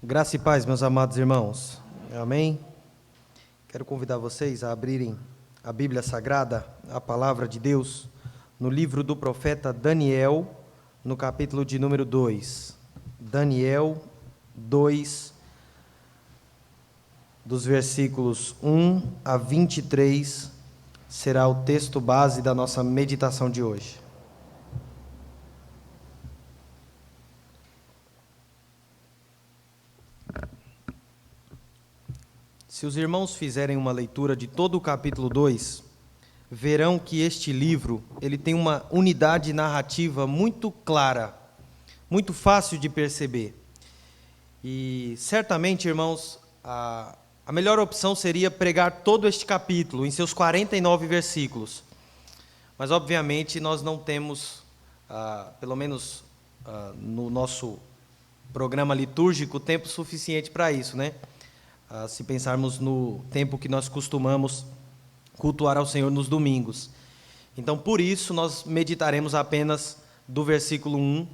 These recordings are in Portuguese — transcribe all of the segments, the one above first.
Graça e paz, meus amados irmãos. Amém? Quero convidar vocês a abrirem a Bíblia Sagrada, a Palavra de Deus, no livro do profeta Daniel, no capítulo de número 2. Daniel 2, dos versículos 1 a 23, será o texto base da nossa meditação de hoje. Se os irmãos fizerem uma leitura de todo o capítulo 2, verão que este livro ele tem uma unidade narrativa muito clara, muito fácil de perceber. E certamente, irmãos, a melhor opção seria pregar todo este capítulo em seus 49 versículos. Mas, obviamente, nós não temos, pelo menos no nosso programa litúrgico, tempo suficiente para isso, né? Se pensarmos no tempo que nós costumamos cultuar ao Senhor nos domingos. Então, por isso, nós meditaremos apenas do versículo 1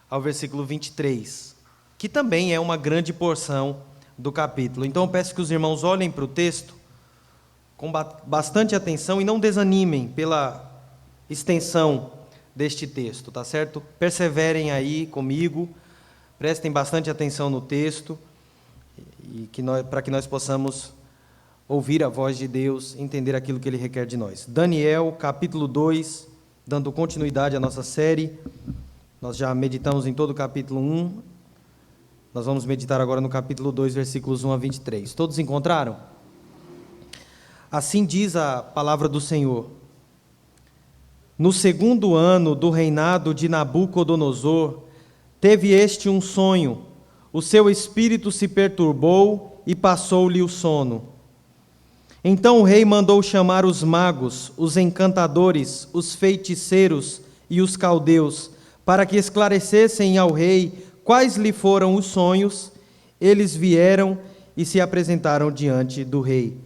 ao versículo 23, que também é uma grande porção do capítulo. Então, eu peço que os irmãos olhem para o texto com bastante atenção e não desanimem pela extensão deste texto, tá certo? Perseverem aí comigo, prestem bastante atenção no texto, e para que nós possamos ouvir a voz de Deus, entender aquilo que Ele requer de nós. Daniel, capítulo 2, dando continuidade à nossa série. Nós já meditamos em todo o capítulo 1, nós vamos meditar agora no capítulo 2, versículos 1 a 23. Todos encontraram? Assim diz a palavra do Senhor. No segundo ano do reinado de Nabucodonosor, teve este um sonho. O seu espírito se perturbou e passou-lhe o sono. Então o rei mandou chamar os magos, os encantadores, os feiticeiros e os caldeus, para que esclarecessem ao rei quais lhe foram os sonhos. Eles vieram e se apresentaram diante do rei.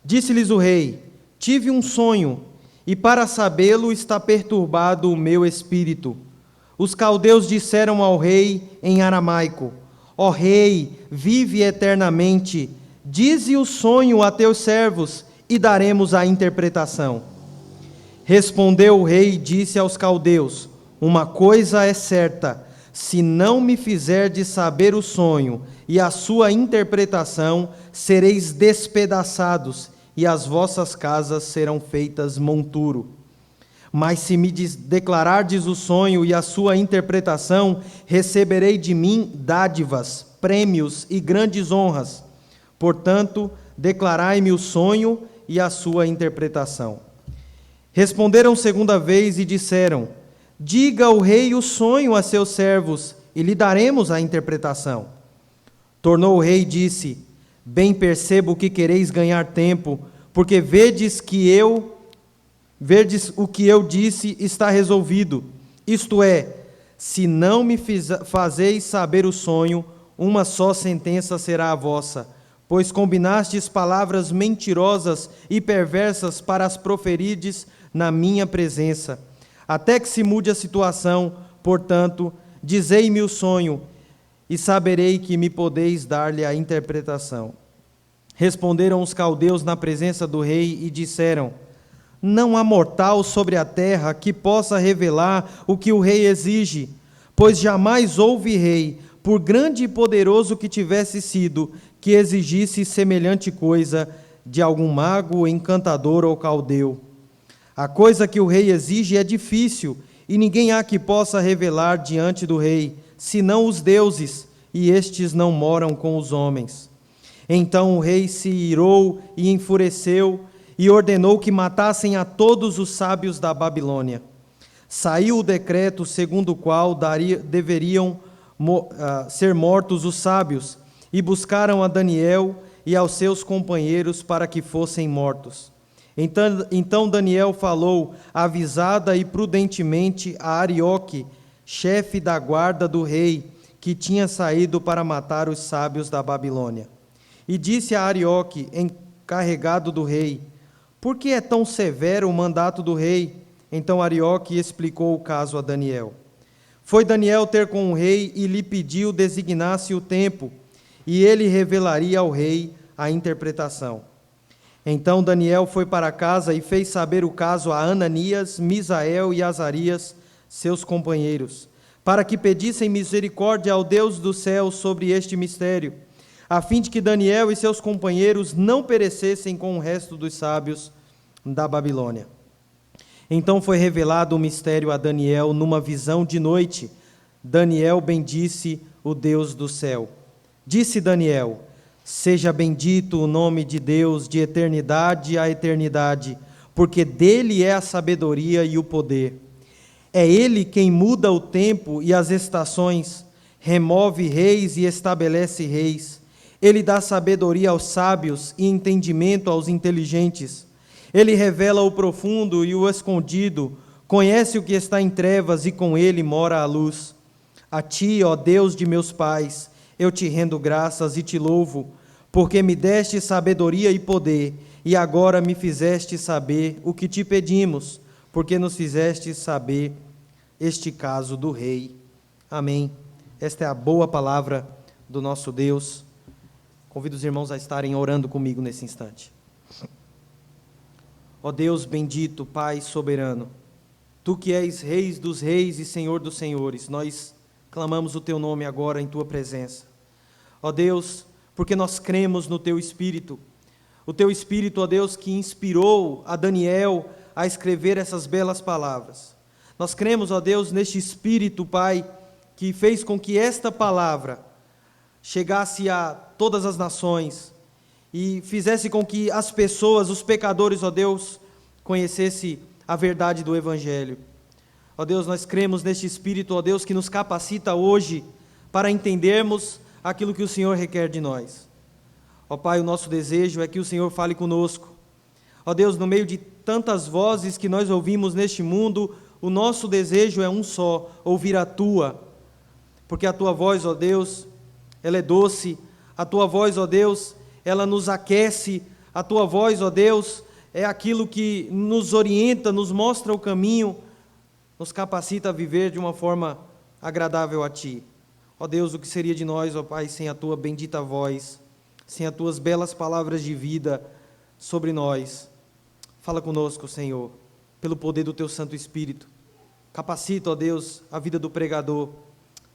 Disse-lhes o rei: tive um sonho, e para sabê-lo está perturbado o meu espírito. Os caldeus disseram ao rei em aramaico: ó rei, vive eternamente, dize o sonho a teus servos, e daremos a interpretação. Respondeu o rei e disse aos caldeus: uma coisa é certa, se não me fizerdes saber o sonho e a sua interpretação, sereis despedaçados, e as vossas casas serão feitas monturo. Mas se me declarardes o sonho e a sua interpretação, receberei de mim dádivas, prêmios e grandes honras. Portanto, declarai-me o sonho e a sua interpretação. Responderam segunda vez e disseram: diga o rei o sonho a seus servos, e lhe daremos a interpretação. Tornou o rei e disse: bem percebo que quereis ganhar tempo, porque vedes o que eu disse está resolvido, isto é, se não me fazeis saber o sonho, uma só sentença será a vossa, pois combinastes palavras mentirosas e perversas para as proferirdes na minha presença, até que se mude a situação. Portanto, dizei-me o sonho, e saberei que me podeis dar-lhe a interpretação. Responderam os caldeus na presença do rei e disseram: não há mortal sobre a terra que possa revelar o que o rei exige, pois jamais houve rei, por grande e poderoso que tivesse sido, que exigisse semelhante coisa de algum mago, encantador ou caldeu. A coisa que o rei exige é difícil, e ninguém há que possa revelar diante do rei, senão os deuses, e estes não moram com os homens. Então o rei se irou e enfureceu, e ordenou que matassem a todos os sábios da Babilônia. Saiu o decreto segundo o qual deveriam ser mortos os sábios, e buscaram a Daniel e aos seus companheiros para que fossem mortos. Então Daniel falou avisada e prudentemente a Arioque, chefe da guarda do rei, que tinha saído para matar os sábios da Babilônia. E disse a Arioque, encarregado do rei: por que é tão severo o mandato do rei? Então Arioque explicou o caso a Daniel. Foi Daniel ter com o rei e lhe pediu designasse o tempo. e ele revelaria ao rei a interpretação. Então Daniel foi para casa e fez saber o caso a Ananias, Misael e Azarias, seus companheiros, para que pedissem misericórdia ao Deus do céu sobre este mistério, a fim de que Daniel e seus companheiros não perecessem com o resto dos sábios da Babilônia. Então foi revelado o mistério a Daniel numa visão de noite. Daniel bendisse o Deus do céu. Disse Daniel: seja bendito o nome de Deus de eternidade a eternidade, porque dele é a sabedoria e o poder. É ele quem muda o tempo e as estações, remove reis e estabelece reis. Ele dá sabedoria aos sábios e entendimento aos inteligentes. Ele revela o profundo e o escondido, conhece o que está em trevas e com ele mora a luz. A ti, ó Deus de meus pais, eu te rendo graças e te louvo, porque me deste sabedoria e poder, e agora me fizeste saber o que te pedimos, porque nos fizeste saber este caso do rei. Amém. Esta é a boa palavra do nosso Deus. Convido os irmãos a estarem orando comigo nesse instante. Ó Deus bendito, Pai soberano, Tu que és Rei dos reis e Senhor dos senhores, nós clamamos o Teu nome agora em Tua presença. Ó Deus, porque nós cremos no Teu Espírito, o Teu Espírito, ó Deus, que inspirou a Daniel a escrever essas belas palavras. Nós cremos, ó Deus, neste Espírito, Pai, que fez com que esta palavra chegasse a todas as nações e fizesse com que as pessoas, os pecadores, ó Deus, conhecessem a verdade do Evangelho. Ó Deus, nós cremos neste Espírito, ó Deus, que nos capacita hoje para entendermos aquilo que o Senhor requer de nós. Ó Pai, o nosso desejo é que o Senhor fale conosco. Ó Deus, no meio de tantas vozes que nós ouvimos neste mundo, o nosso desejo é um só, ouvir a Tua, porque a Tua voz, ó Deus, ela é doce, a Tua voz, ó Deus, ela nos aquece, a Tua voz, ó Deus, é aquilo que nos orienta, nos mostra o caminho, nos capacita a viver de uma forma agradável a Ti. Ó Deus, o que seria de nós, ó Pai, sem a Tua bendita voz, sem as Tuas belas palavras de vida sobre nós? Fala conosco, Senhor, pelo poder do Teu Santo Espírito. Capacita, ó Deus, a vida do pregador.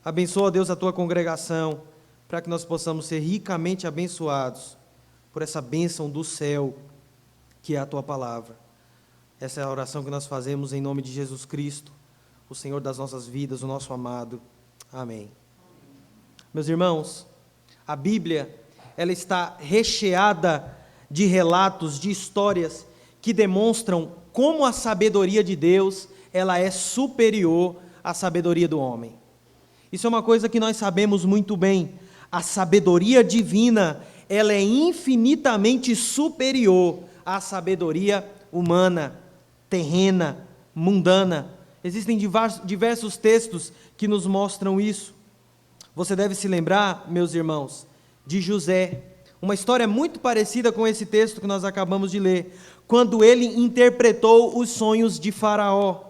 Abençoa, ó Deus, a Tua congregação, para que nós possamos ser ricamente abençoados por essa bênção do céu, que é a Tua palavra. Essa é a oração que nós fazemos em nome de Jesus Cristo, o Senhor das nossas vidas, o nosso amado. Amém. Meus irmãos, a Bíblia, ela está recheada de relatos, de histórias que demonstram como a sabedoria de Deus, ela é superior à sabedoria do homem. Isso é uma coisa que nós sabemos muito bem. A sabedoria divina, ela é infinitamente superior à sabedoria humana, terrena, mundana. Existem diversos textos que nos mostram isso. Você deve se lembrar, meus irmãos, de José, uma história muito parecida com esse texto que nós acabamos de ler, quando ele interpretou os sonhos de Faraó.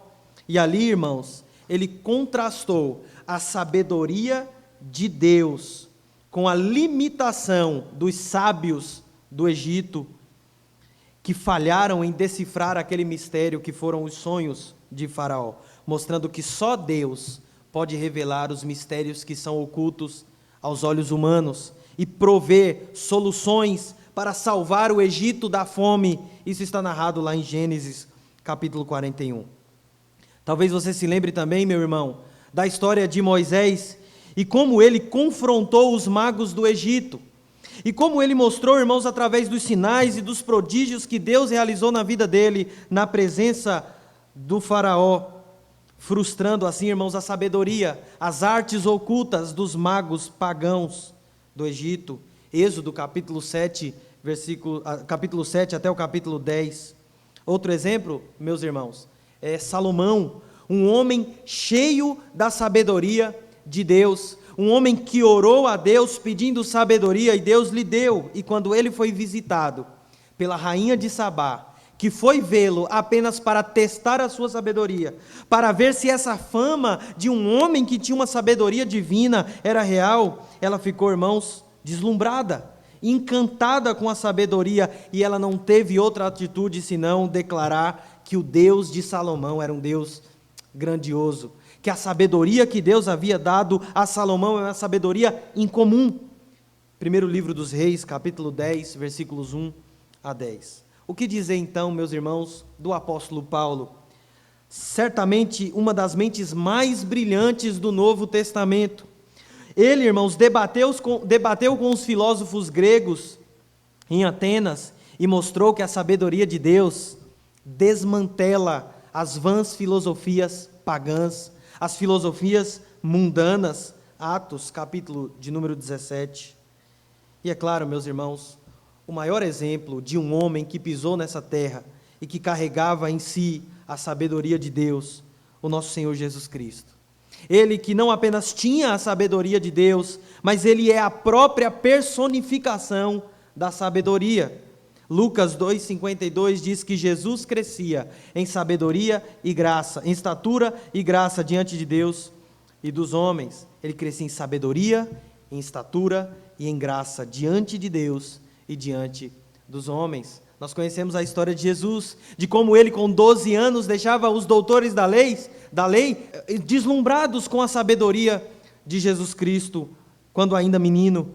E ali, irmãos, ele contrastou a sabedoria de Deus com a limitação dos sábios do Egito, que falharam em decifrar aquele mistério que foram os sonhos de Faraó, mostrando que só Deus pode revelar os mistérios que são ocultos aos olhos humanos e prover soluções para salvar o Egito da fome. Isso está narrado lá em Gênesis, capítulo 41. Talvez você se lembre também, meu irmão, da história de Moisés e como ele confrontou os magos do Egito. E como ele mostrou, irmãos, através dos sinais e dos prodígios que Deus realizou na vida dele, na presença do faraó, frustrando assim, irmãos, a sabedoria, as artes ocultas dos magos pagãos do Egito. Êxodo capítulo 7, capítulo 7 até o capítulo 10. Outro exemplo, meus irmãos, é Salomão, um homem cheio da sabedoria de Deus, um homem que orou a Deus pedindo sabedoria e Deus lhe deu. E quando ele foi visitado pela rainha de Sabá, que foi vê-lo apenas para testar a sua sabedoria, para ver se essa fama de um homem que tinha uma sabedoria divina era real, ela ficou, irmãos, deslumbrada, encantada com a sabedoria, e ela não teve outra atitude senão declarar que o Deus de Salomão era um Deus grandioso, que a sabedoria que Deus havia dado a Salomão é uma sabedoria incomum. Primeiro livro dos Reis, capítulo 10, versículos 1 a 10. O que dizer então, meus irmãos, do apóstolo Paulo? Certamente uma das mentes mais brilhantes do Novo Testamento. Ele, irmãos, debateu com os filósofos gregos em Atenas e mostrou que a sabedoria de Deus desmantela as vãs filosofias pagãs, as filosofias mundanas. Atos, capítulo de número 17. E é claro, meus irmãos, o maior exemplo de um homem que pisou nessa terra e que carregava em si a sabedoria de Deus, o nosso Senhor Jesus Cristo. Ele que não apenas tinha a sabedoria de Deus, mas ele é a própria personificação da sabedoria. Lucas 2,52 diz que Jesus crescia em sabedoria e graça, em estatura e graça diante de Deus e dos homens. Ele crescia em sabedoria, em estatura e em graça diante de Deus e diante dos homens. Nós conhecemos a história de Jesus, de como ele com 12 anos deixava os doutores da lei deslumbrados com a sabedoria de Jesus Cristo, quando ainda menino.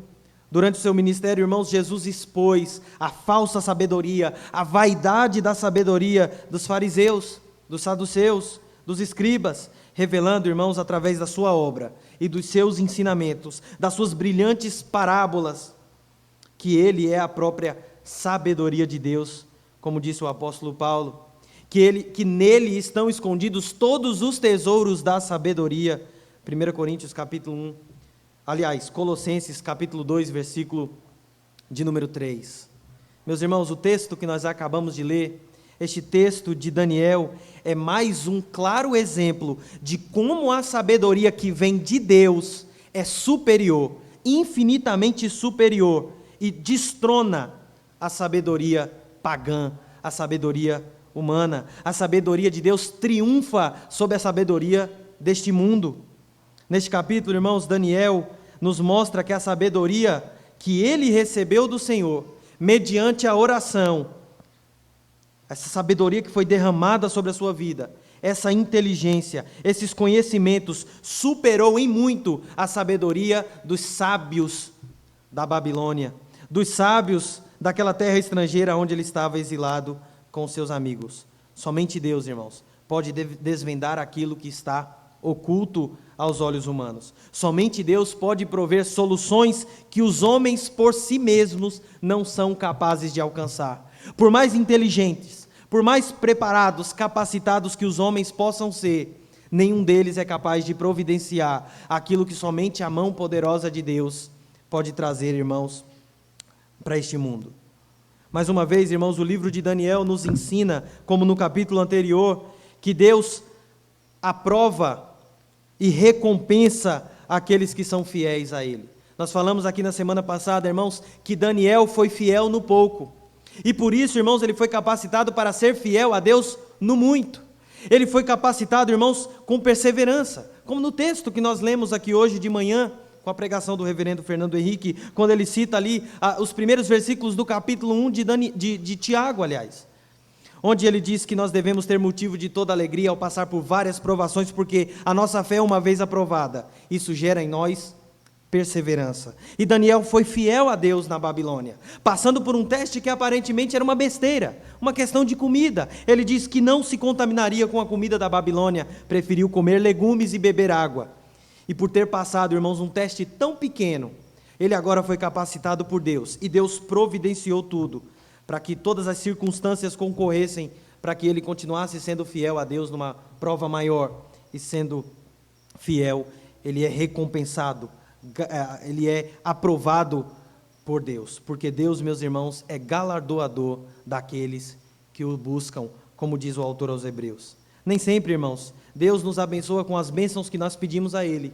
Durante o seu ministério, irmãos, Jesus expôs a falsa sabedoria, a vaidade da sabedoria dos fariseus, dos saduceus, dos escribas, revelando, irmãos, através da sua obra e dos seus ensinamentos, das suas brilhantes parábolas, que ele é a própria sabedoria de Deus, como disse o apóstolo Paulo, que nele estão escondidos todos os tesouros da sabedoria. 1 Coríntios capítulo 1, aliás, Colossenses capítulo 2, versículo de número 3. Meus irmãos, o texto que nós acabamos de ler, este texto de Daniel, é mais um claro exemplo de como a sabedoria que vem de Deus é superior, infinitamente superior, e destrona a sabedoria pagã, a sabedoria humana. A sabedoria de Deus triunfa sobre a sabedoria deste mundo. Neste capítulo, irmãos, Daniel nos mostra que a sabedoria que ele recebeu do Senhor, mediante a oração, essa sabedoria que foi derramada sobre a sua vida, essa inteligência, esses conhecimentos, superou em muito a sabedoria dos sábios da Babilônia, dos sábios daquela terra estrangeira onde ele estava exilado com seus amigos. Somente Deus, irmãos, pode desvendar aquilo que está oculto aos olhos humanos. Somente Deus pode prover soluções que os homens por si mesmos não são capazes de alcançar. Por mais inteligentes, por mais preparados, capacitados que os homens possam ser, nenhum deles é capaz de providenciar aquilo que somente a mão poderosa de Deus pode trazer, irmãos, para este mundo. Mais uma vez, irmãos, o livro de Daniel nos ensina, como no capítulo anterior, que Deus aprova e recompensa aqueles que são fiéis a Ele. Nós falamos aqui na semana passada, irmãos, que Daniel foi fiel no pouco. E por isso, irmãos, ele foi capacitado para ser fiel a Deus no muito. Ele foi capacitado, irmãos, com perseverança. Como no texto que nós lemos aqui hoje de manhã, com a pregação do reverendo Fernando Henrique, quando ele cita ali os primeiros versículos do capítulo 1 de Tiago, aliás, onde ele diz que nós devemos ter motivo de toda alegria ao passar por várias provações, porque a nossa fé, uma vez aprovada, isso gera em nós perseverança. E Daniel foi fiel a Deus na Babilônia, passando por um teste que aparentemente era uma besteira, uma questão de comida. Ele diz que não se contaminaria com a comida da Babilônia, preferiu comer legumes e beber água. E por ter passado, irmãos, um teste tão pequeno, ele agora foi capacitado por Deus, e Deus providenciou tudo, para que todas as circunstâncias concorressem, para que ele continuasse sendo fiel a Deus numa prova maior, e sendo fiel, ele é recompensado, ele é aprovado por Deus, porque Deus, meus irmãos, é galardoador daqueles que o buscam, como diz o autor aos Hebreus. Nem sempre, irmãos, Deus nos abençoa com as bênçãos que nós pedimos a Ele.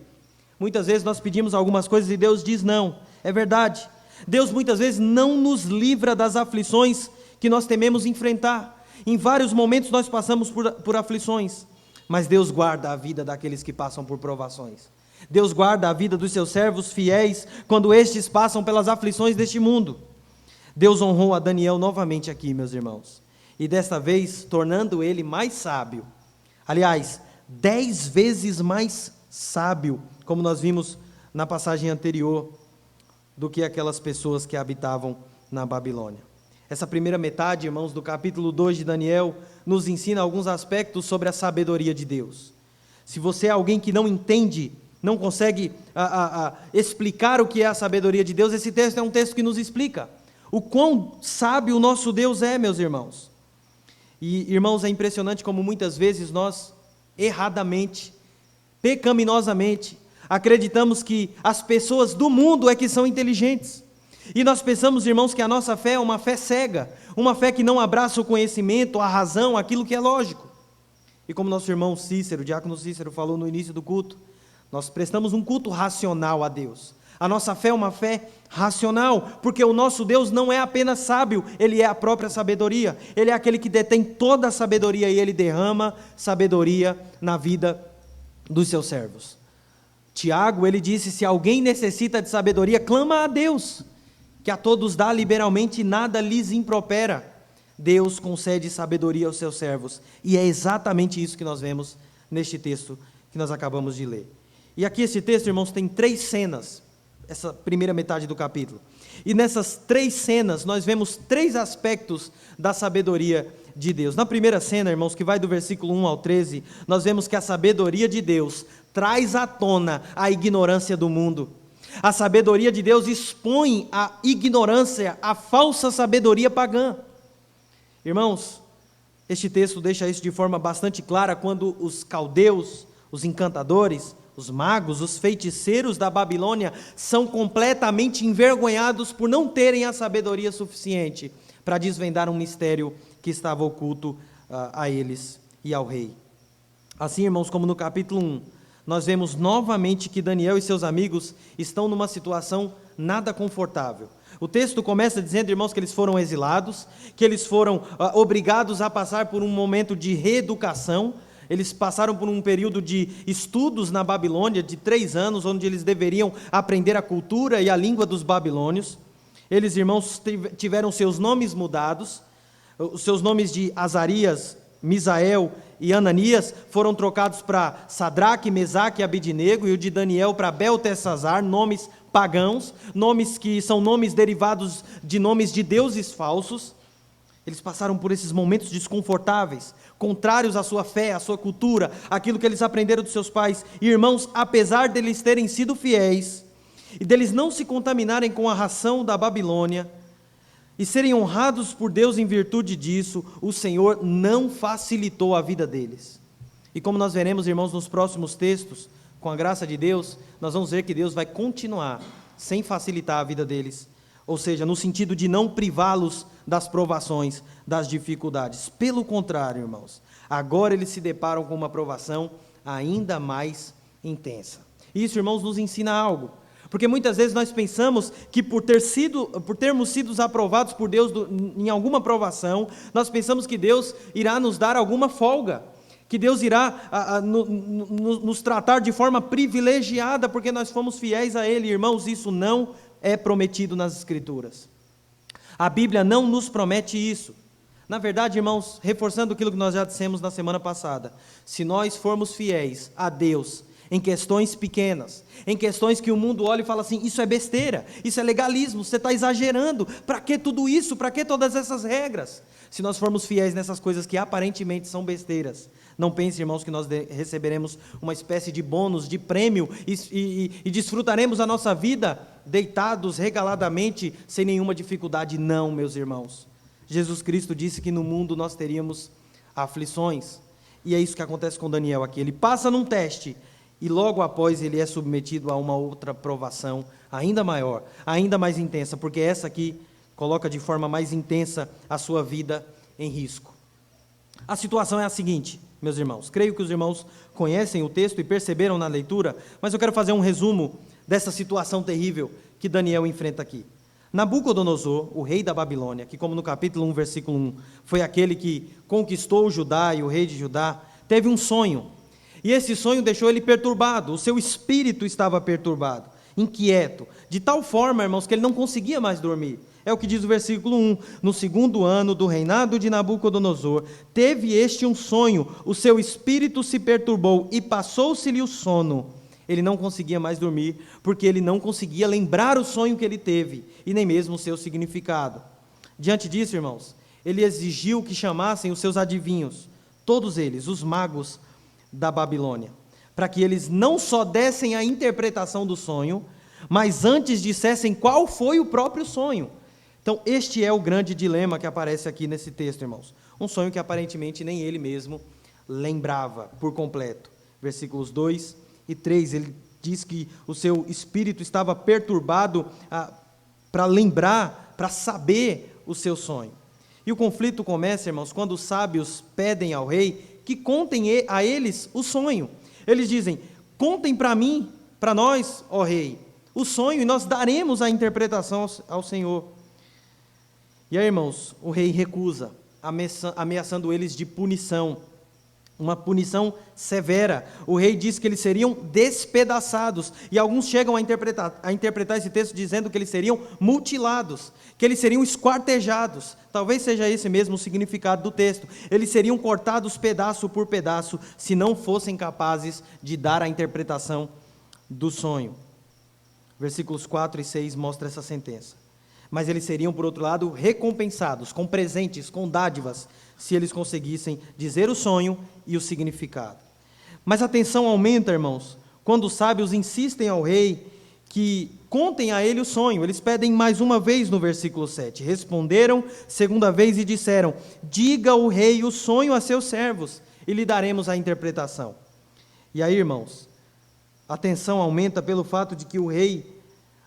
Muitas vezes nós pedimos algumas coisas e Deus diz não, é verdade. Deus muitas vezes não nos livra das aflições que nós tememos enfrentar. Em vários momentos nós passamos por aflições, mas Deus guarda a vida daqueles que passam por provações. Deus guarda a vida dos seus servos fiéis quando estes passam pelas aflições deste mundo. Deus honrou a Daniel novamente aqui, meus irmãos, e desta vez tornando ele mais sábio. Aliás, 10 vezes mais sábio, como nós vimos na passagem anterior, do que aquelas pessoas que habitavam na Babilônia. Essa primeira metade, irmãos, do capítulo 2 de Daniel, nos ensina alguns aspectos sobre a sabedoria de Deus. Se você é alguém que não entende, não consegue explicar o que é a sabedoria de Deus, esse texto é um texto que nos explica o quão sábio o nosso Deus é, meus irmãos. E, irmãos, é impressionante como muitas vezes nós, erradamente, pecaminosamente, acreditamos que as pessoas do mundo é que são inteligentes. E nós pensamos, irmãos, que a nossa fé é uma fé cega, uma fé que não abraça o conhecimento, a razão, aquilo que é lógico. E como nosso irmão Cícero, o diácono Cícero, falou no início do culto, nós prestamos um culto racional a Deus. A nossa fé é uma fé racional, porque o nosso Deus não é apenas sábio, Ele é a própria sabedoria. Ele é aquele que detém toda a sabedoria e Ele derrama sabedoria na vida dos seus servos. Tiago, ele disse, se alguém necessita de sabedoria, clama a Deus, que a todos dá liberalmente e nada lhes impropera. Deus concede sabedoria aos seus servos, e é exatamente isso que nós vemos neste texto que nós acabamos de ler. E aqui esse texto, irmãos, tem 3 cenas, essa primeira metade do capítulo. E nessas 3 cenas, nós vemos 3 aspectos da sabedoria de Deus. Na primeira cena, irmãos, que vai do versículo 1 ao 13, nós vemos que a sabedoria de Deus traz à tona a ignorância do mundo. A sabedoria de Deus expõe a ignorância, a falsa sabedoria pagã. Irmãos, este texto deixa isso de forma bastante clara quando os caldeus, os encantadores, os magos, os feiticeiros da Babilônia são completamente envergonhados por não terem a sabedoria suficiente para desvendar um mistério que estava oculto a eles e ao rei. Assim, irmãos, como no capítulo 1, nós vemos novamente que Daniel e seus amigos estão numa situação nada confortável. O texto começa dizendo, irmãos, que eles foram exilados, que eles foram obrigados a passar por um momento de reeducação. Eles passaram por um período de estudos na Babilônia, de 3 anos, onde eles deveriam aprender a cultura e a língua dos babilônios. Eles, irmãos, tiveram seus nomes mudados, os seus nomes de Azarias, Misael e Ananias foram trocados para Sadraque, Mesaque e Abidnego, e o de Daniel para Beltesazar, nomes pagãos, nomes que são nomes derivados de nomes de deuses falsos. Eles passaram por esses momentos desconfortáveis, contrários à sua fé, à sua cultura, aquilo que eles aprenderam dos seus pais. E, irmãos, apesar deles terem sido fiéis, e deles não se contaminarem com a ração da Babilônia, e serem honrados por Deus em virtude disso, o Senhor não facilitou a vida deles. E como nós veremos, irmãos, nos próximos textos, com a graça de Deus, nós vamos ver que Deus vai continuar sem facilitar a vida deles, ou seja, no sentido de não privá-los das provações, das dificuldades. Pelo contrário, irmãos, agora eles se deparam com uma provação ainda mais intensa. Isso, irmãos, nos ensina algo. Porque muitas vezes nós pensamos que por termos sido aprovados por Deus em alguma provação, nós pensamos que Deus irá nos dar alguma folga, que Deus irá nos tratar de forma privilegiada porque nós fomos fiéis a Ele. Irmãos, isso não é prometido nas Escrituras. A Bíblia não nos promete isso. Na verdade, irmãos, reforçando aquilo que nós já dissemos na semana passada, se nós formos fiéis a Deus em questões pequenas, em questões que o mundo olha e fala assim, isso é besteira, isso é legalismo, você está exagerando, para que tudo isso, para que todas essas regras? Se nós formos fiéis nessas coisas que aparentemente são besteiras, não pense, irmãos, que nós receberemos uma espécie de bônus, de prêmio, e desfrutaremos a nossa vida deitados regaladamente, sem nenhuma dificuldade. Não, meus irmãos. Jesus Cristo disse que no mundo nós teríamos aflições, e é isso que acontece com Daniel aqui. Ele passa num teste, e logo após ele é submetido a uma outra provação ainda maior, ainda mais intensa, porque essa aqui coloca de forma mais intensa a sua vida em risco. A situação é a seguinte, meus irmãos, creio que os irmãos conhecem o texto e perceberam na leitura, mas eu quero fazer um resumo dessa situação terrível que Daniel enfrenta aqui. Nabucodonosor, o rei da Babilônia, que como no capítulo 1, versículo 1, foi aquele que conquistou o Judá e o rei de Judá, teve um sonho. E esse sonho deixou ele perturbado, o seu espírito estava perturbado, inquieto, de tal forma, irmãos, que ele não conseguia mais dormir. É o que diz o versículo 1: no segundo ano do reinado de Nabucodonosor, teve este um sonho, o seu espírito se perturbou e passou-se-lhe o sono. Ele não conseguia mais dormir, porque ele não conseguia lembrar o sonho que ele teve, e nem mesmo o seu significado. Diante disso, irmãos, ele exigiu que chamassem os seus adivinhos, todos eles, os magos da Babilônia, para que eles não só dessem a interpretação do sonho, mas antes dissessem qual foi o próprio sonho. Então, este é o grande dilema que aparece aqui nesse texto, irmãos. Um sonho que aparentemente nem ele mesmo lembrava por completo. Versículos 2 e 3, ele diz que o seu espírito estava perturbado para lembrar, para saber o seu sonho. E o conflito começa, irmãos, quando os sábios pedem ao rei que contem a eles o sonho. Eles dizem: contem para mim, para nós, ó rei, o sonho, e nós daremos a interpretação ao Senhor. E aí, irmãos, o rei recusa, ameaçando eles de punição, uma punição severa. O rei diz que eles seriam despedaçados, e alguns chegam a interpretar esse texto dizendo que eles seriam mutilados, que eles seriam esquartejados. Talvez seja esse mesmo o significado do texto. Eles seriam cortados pedaço por pedaço, se não fossem capazes de dar a interpretação do sonho. Versículos 4 e 6 mostram essa sentença. Mas eles seriam, por outro lado, recompensados com presentes, com dádivas, se eles conseguissem dizer o sonho e o significado. Mas a tensão aumenta, irmãos, quando os sábios insistem ao rei que contem a ele o sonho. Eles pedem mais uma vez no versículo 7. Responderam segunda vez e disseram: diga o rei o sonho a seus servos, e lhe daremos a interpretação. E aí, irmãos, a tensão aumenta pelo fato de que o rei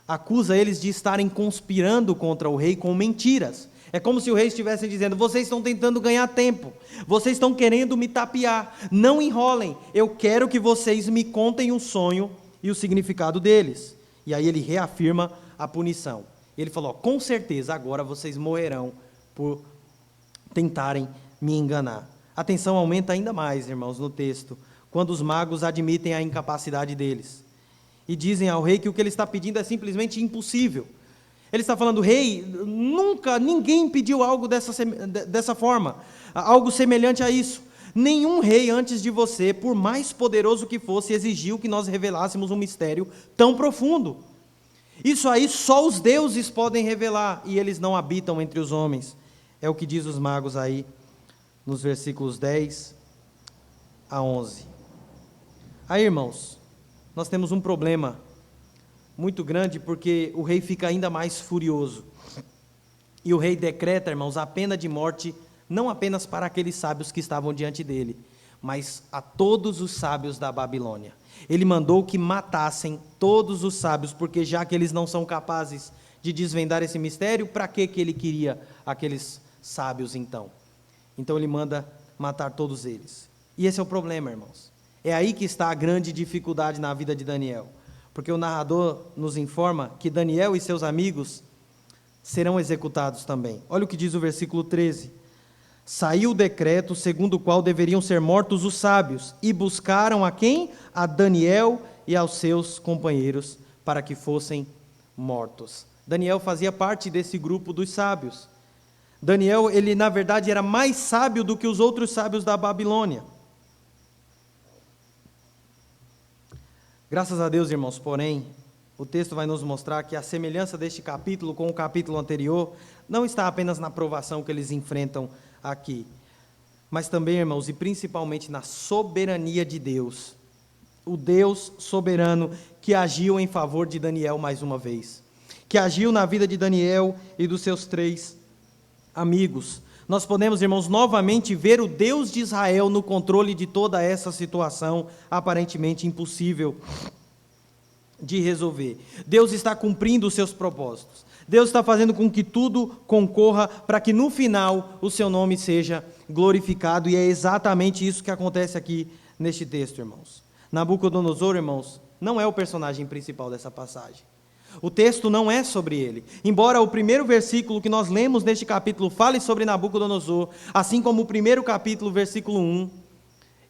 acusa eles de estarem conspirando contra o rei com mentiras. É como se o rei estivesse dizendo: vocês estão tentando ganhar tempo, vocês estão querendo me tapear, não enrolem, eu quero que vocês me contem o sonho e o significado deles. E aí ele reafirma a punição. Ele falou: com certeza agora vocês morrerão por tentarem me enganar. A tensão aumenta ainda mais, irmãos, no texto, quando os magos admitem a incapacidade deles e dizem ao rei que o que ele está pedindo é simplesmente impossível. Ele está falando: rei, nunca ninguém pediu algo dessa forma, algo semelhante a isso. Nenhum rei antes de você, por mais poderoso que fosse, exigiu que nós revelássemos um mistério tão profundo. Isso aí só os deuses podem revelar, e eles não habitam entre os homens. É o que diz os magos aí, nos versículos 10 a 11. Aí, irmãos, nós temos um problema muito grande, porque o rei fica ainda mais furioso. E o rei decreta, irmãos, a pena de morte, não apenas para aqueles sábios que estavam diante dele, mas a todos os sábios da Babilônia. Ele mandou que matassem todos os sábios, porque já que eles não são capazes de desvendar esse mistério, para que ele queria aqueles sábios então? Então ele manda matar todos eles. E esse é o problema, irmãos. É aí que está a grande dificuldade na vida de Daniel, porque o narrador nos informa que Daniel e seus amigos serão executados também. Olha o que diz o versículo 13. Saiu o decreto segundo o qual deveriam ser mortos os sábios, e buscaram a quem? A Daniel e aos seus companheiros, para que fossem mortos. Daniel fazia parte desse grupo dos sábios. Daniel, ele na verdade era mais sábio do que os outros sábios da Babilônia. Graças a Deus, irmãos, porém, o texto vai nos mostrar que a semelhança deste capítulo com o capítulo anterior não está apenas na provação que eles enfrentam aqui, mas também, irmãos, e principalmente na soberania de Deus. O Deus soberano que agiu em favor de Daniel mais uma vez, que agiu na vida de Daniel e dos seus 3 amigos. Nós podemos, irmãos, novamente ver o Deus de Israel no controle de toda essa situação aparentemente impossível de resolver. Deus está cumprindo os seus propósitos. Deus está fazendo com que tudo concorra para que no final o seu nome seja glorificado, e é exatamente isso que acontece aqui neste texto, irmãos. Nabucodonosor, irmãos, não é o personagem principal dessa passagem. O texto não é sobre ele. Embora o primeiro versículo que nós lemos neste capítulo fale sobre Nabucodonosor, assim como o primeiro capítulo, versículo 1,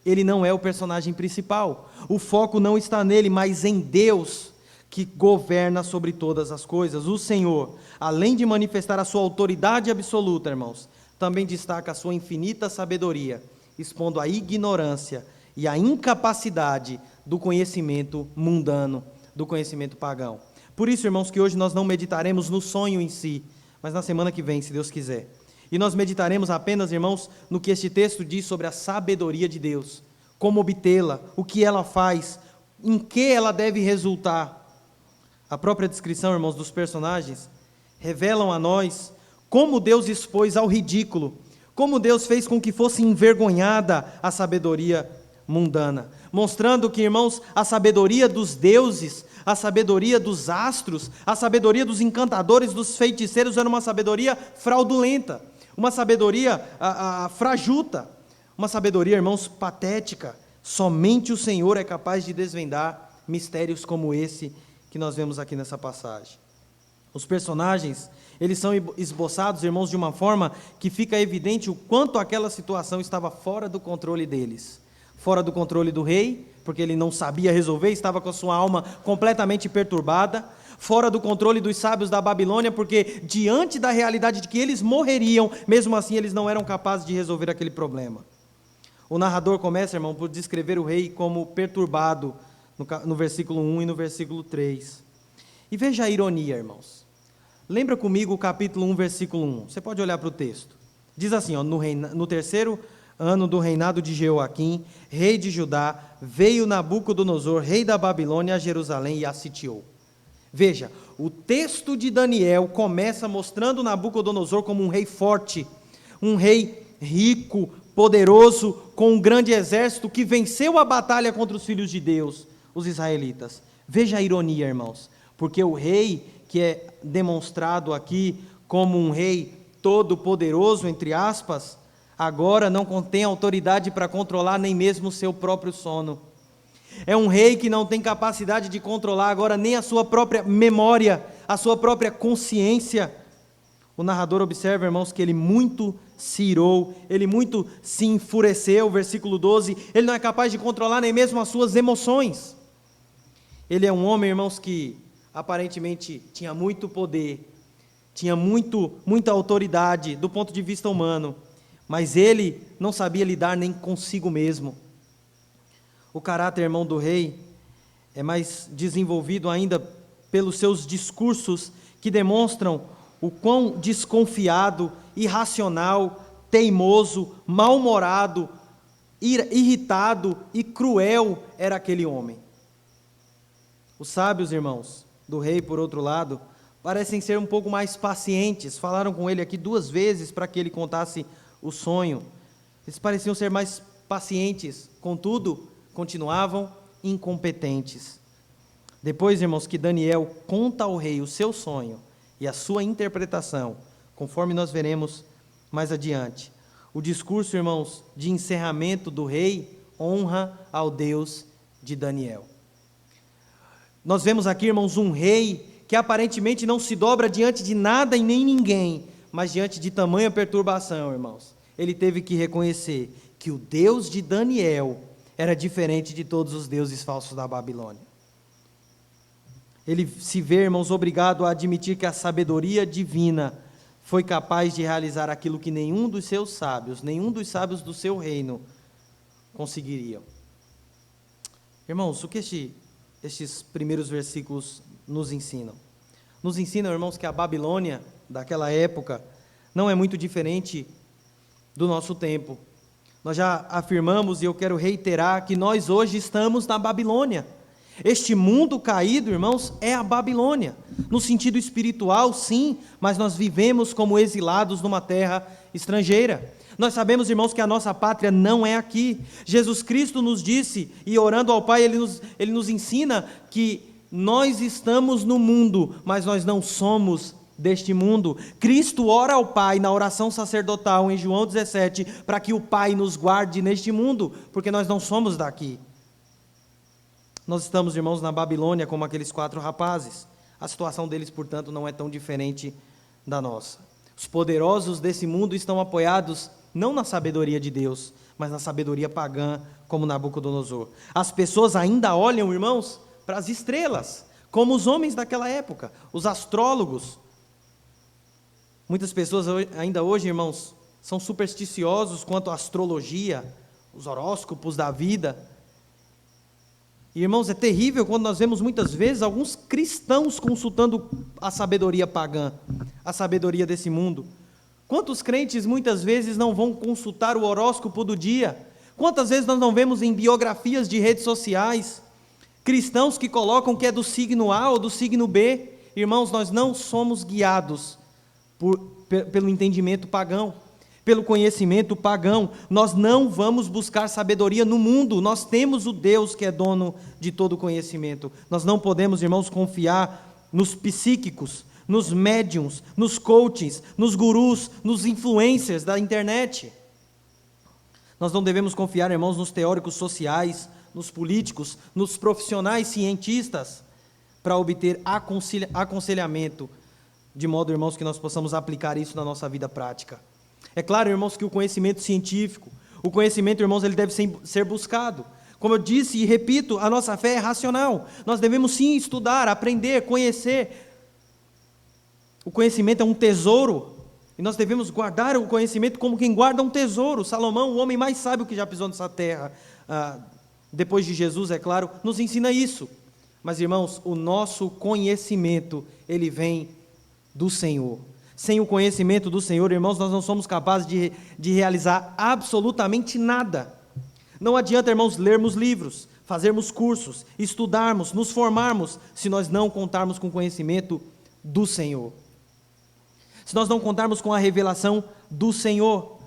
Ele não é o personagem principal. O foco não está nele, mas em Deus, que governa sobre todas as coisas. O Senhor, além de manifestar a sua autoridade absoluta, irmãos, também destaca a sua infinita sabedoria, expondo a ignorância e a incapacidade do conhecimento mundano, do conhecimento pagão. Por isso, irmãos, que hoje nós não meditaremos no sonho em si, mas na semana que vem, se Deus quiser. E nós meditaremos apenas, irmãos, no que este texto diz sobre a sabedoria de Deus, como obtê-la, o que ela faz, em que ela deve resultar. A própria descrição, irmãos, dos personagens revelam a nós como Deus expôs ao ridículo, como Deus fez com que fosse envergonhada a sabedoria mundana, mostrando que, irmãos, a sabedoria dos deuses, a sabedoria dos astros, a sabedoria dos encantadores, dos feiticeiros era uma sabedoria fraudulenta, uma sabedoria frajuta, uma sabedoria, irmãos, patética. Somente o Senhor é capaz de desvendar mistérios como esse que nós vemos aqui nessa passagem. Os personagens, eles são esboçados, irmãos, de uma forma que fica evidente o quanto aquela situação estava fora do controle deles. Fora do controle do rei, porque ele não sabia resolver, estava com a sua alma completamente perturbada. Fora do controle dos sábios da Babilônia, porque diante da realidade de que eles morreriam, mesmo assim eles não eram capazes de resolver aquele problema. O narrador começa, irmão, por descrever o rei como perturbado, no versículo 1 e no versículo 3. E veja a ironia, irmãos. Lembra comigo o capítulo 1, versículo 1. Você pode olhar para o texto. Diz assim, ó, no terceiro ano do reinado de Jeoaquim, rei de Judá, veio Nabucodonosor, rei da Babilônia, a Jerusalém e a sitiou. Veja, o texto de Daniel começa mostrando Nabucodonosor como um rei forte, um rei rico, poderoso, com um grande exército que venceu a batalha contra os filhos de Deus, os israelitas. Veja a ironia, irmãos, porque o rei que é demonstrado aqui como um rei todo-poderoso, entre aspas, agora não contém autoridade para controlar nem mesmo o seu próprio sono. É um rei que não tem capacidade de controlar agora nem a sua própria memória, a sua própria consciência. O narrador observa, irmãos, que ele muito se irou, ele muito se enfureceu, versículo 12, ele não é capaz de controlar nem mesmo as suas emoções. Ele é um homem, irmãos, que aparentemente tinha muito poder, tinha muita autoridade do ponto de vista humano, mas ele não sabia lidar nem consigo mesmo. O caráter, irmão, do rei é mais desenvolvido ainda pelos seus discursos que demonstram o quão desconfiado, irracional, teimoso, mal-humorado, irritado e cruel era aquele homem. Os sábios, irmãos, do rei, por outro lado, parecem ser um pouco mais pacientes. Falaram com ele aqui 2 vezes para que ele contasse o sonho. Eles pareciam ser mais pacientes, contudo, continuavam incompetentes. Depois, irmãos, que Daniel conta ao rei o seu sonho e a sua interpretação, conforme nós veremos mais adiante, o discurso, irmãos, de encerramento do rei honra ao Deus de Daniel. Nós vemos aqui, irmãos, um rei que aparentemente não se dobra diante de nada e nem ninguém, mas diante de tamanha perturbação, irmãos, ele teve que reconhecer que o Deus de Daniel era diferente de todos os deuses falsos da Babilônia. Ele se vê, irmãos, obrigado a admitir que a sabedoria divina foi capaz de realizar aquilo que nenhum dos seus sábios, nenhum dos sábios do seu reino conseguiriam. Irmãos, o que estes primeiros versículos nos ensinam? Nos ensinam, irmãos, que a Babilônia daquela época não é muito diferente do nosso tempo. Nós já afirmamos, e eu quero reiterar, que nós hoje estamos na Babilônia. Este mundo caído, irmãos, é a Babilônia. No sentido espiritual, sim, mas nós vivemos como exilados numa terra estrangeira. Nós sabemos, irmãos, que a nossa pátria não é aqui. Jesus Cristo nos disse, e orando ao Pai, Ele nos ensina que nós estamos no mundo, mas nós não somos deste mundo. Cristo ora ao Pai na oração sacerdotal em João 17, para que o Pai nos guarde neste mundo, porque nós não somos daqui. Nós estamos, irmãos, na Babilônia como aqueles 4 rapazes. A situação deles, portanto, não é tão diferente da nossa. Os poderosos desse mundo estão apoiados não na sabedoria de Deus, mas na sabedoria pagã, como Nabucodonosor. As pessoas ainda olham, irmãos, para as estrelas, como os homens daquela época, os astrólogos. Muitas pessoas ainda hoje, irmãos, são supersticiosos quanto à astrologia, os horóscopos da vida. E, irmãos, é terrível quando nós vemos muitas vezes alguns cristãos consultando a sabedoria pagã, a sabedoria desse mundo. Quantos crentes muitas vezes não vão consultar o horóscopo do dia? Quantas vezes nós não vemos em biografias de redes sociais cristãos que colocam que é do signo A ou do signo B? Irmãos, nós não somos guiados pelo entendimento pagão, pelo conhecimento pagão. Nós não vamos buscar sabedoria no mundo. Nós temos o Deus que é dono de todo conhecimento. Nós não podemos, irmãos, confiar nos psíquicos, nos médiums, nos coachings, nos gurus, nos influencers da internet. Nós não devemos confiar, irmãos, nos teóricos sociais, nos políticos, nos profissionais cientistas, para obter aconselhamento, de modo, irmãos, que nós possamos aplicar isso na nossa vida prática. É claro, irmãos, que o conhecimento científico, o conhecimento, irmãos, ele deve ser buscado. Como eu disse e repito, a nossa fé é racional. Nós devemos sim estudar, aprender, conhecer. O conhecimento é um tesouro, e nós devemos guardar o conhecimento como quem guarda um tesouro. Salomão, o homem mais sábio que já pisou nessa terra, depois de Jesus, é claro, nos ensina isso. Mas, irmãos, o nosso conhecimento, ele vem do Senhor. Sem o conhecimento do Senhor, irmãos, nós não somos capazes de realizar absolutamente nada. Não adianta, irmãos, lermos livros, fazermos cursos, estudarmos, nos formarmos, se nós não contarmos com o conhecimento do Senhor. Se nós não contarmos com a revelação do Senhor.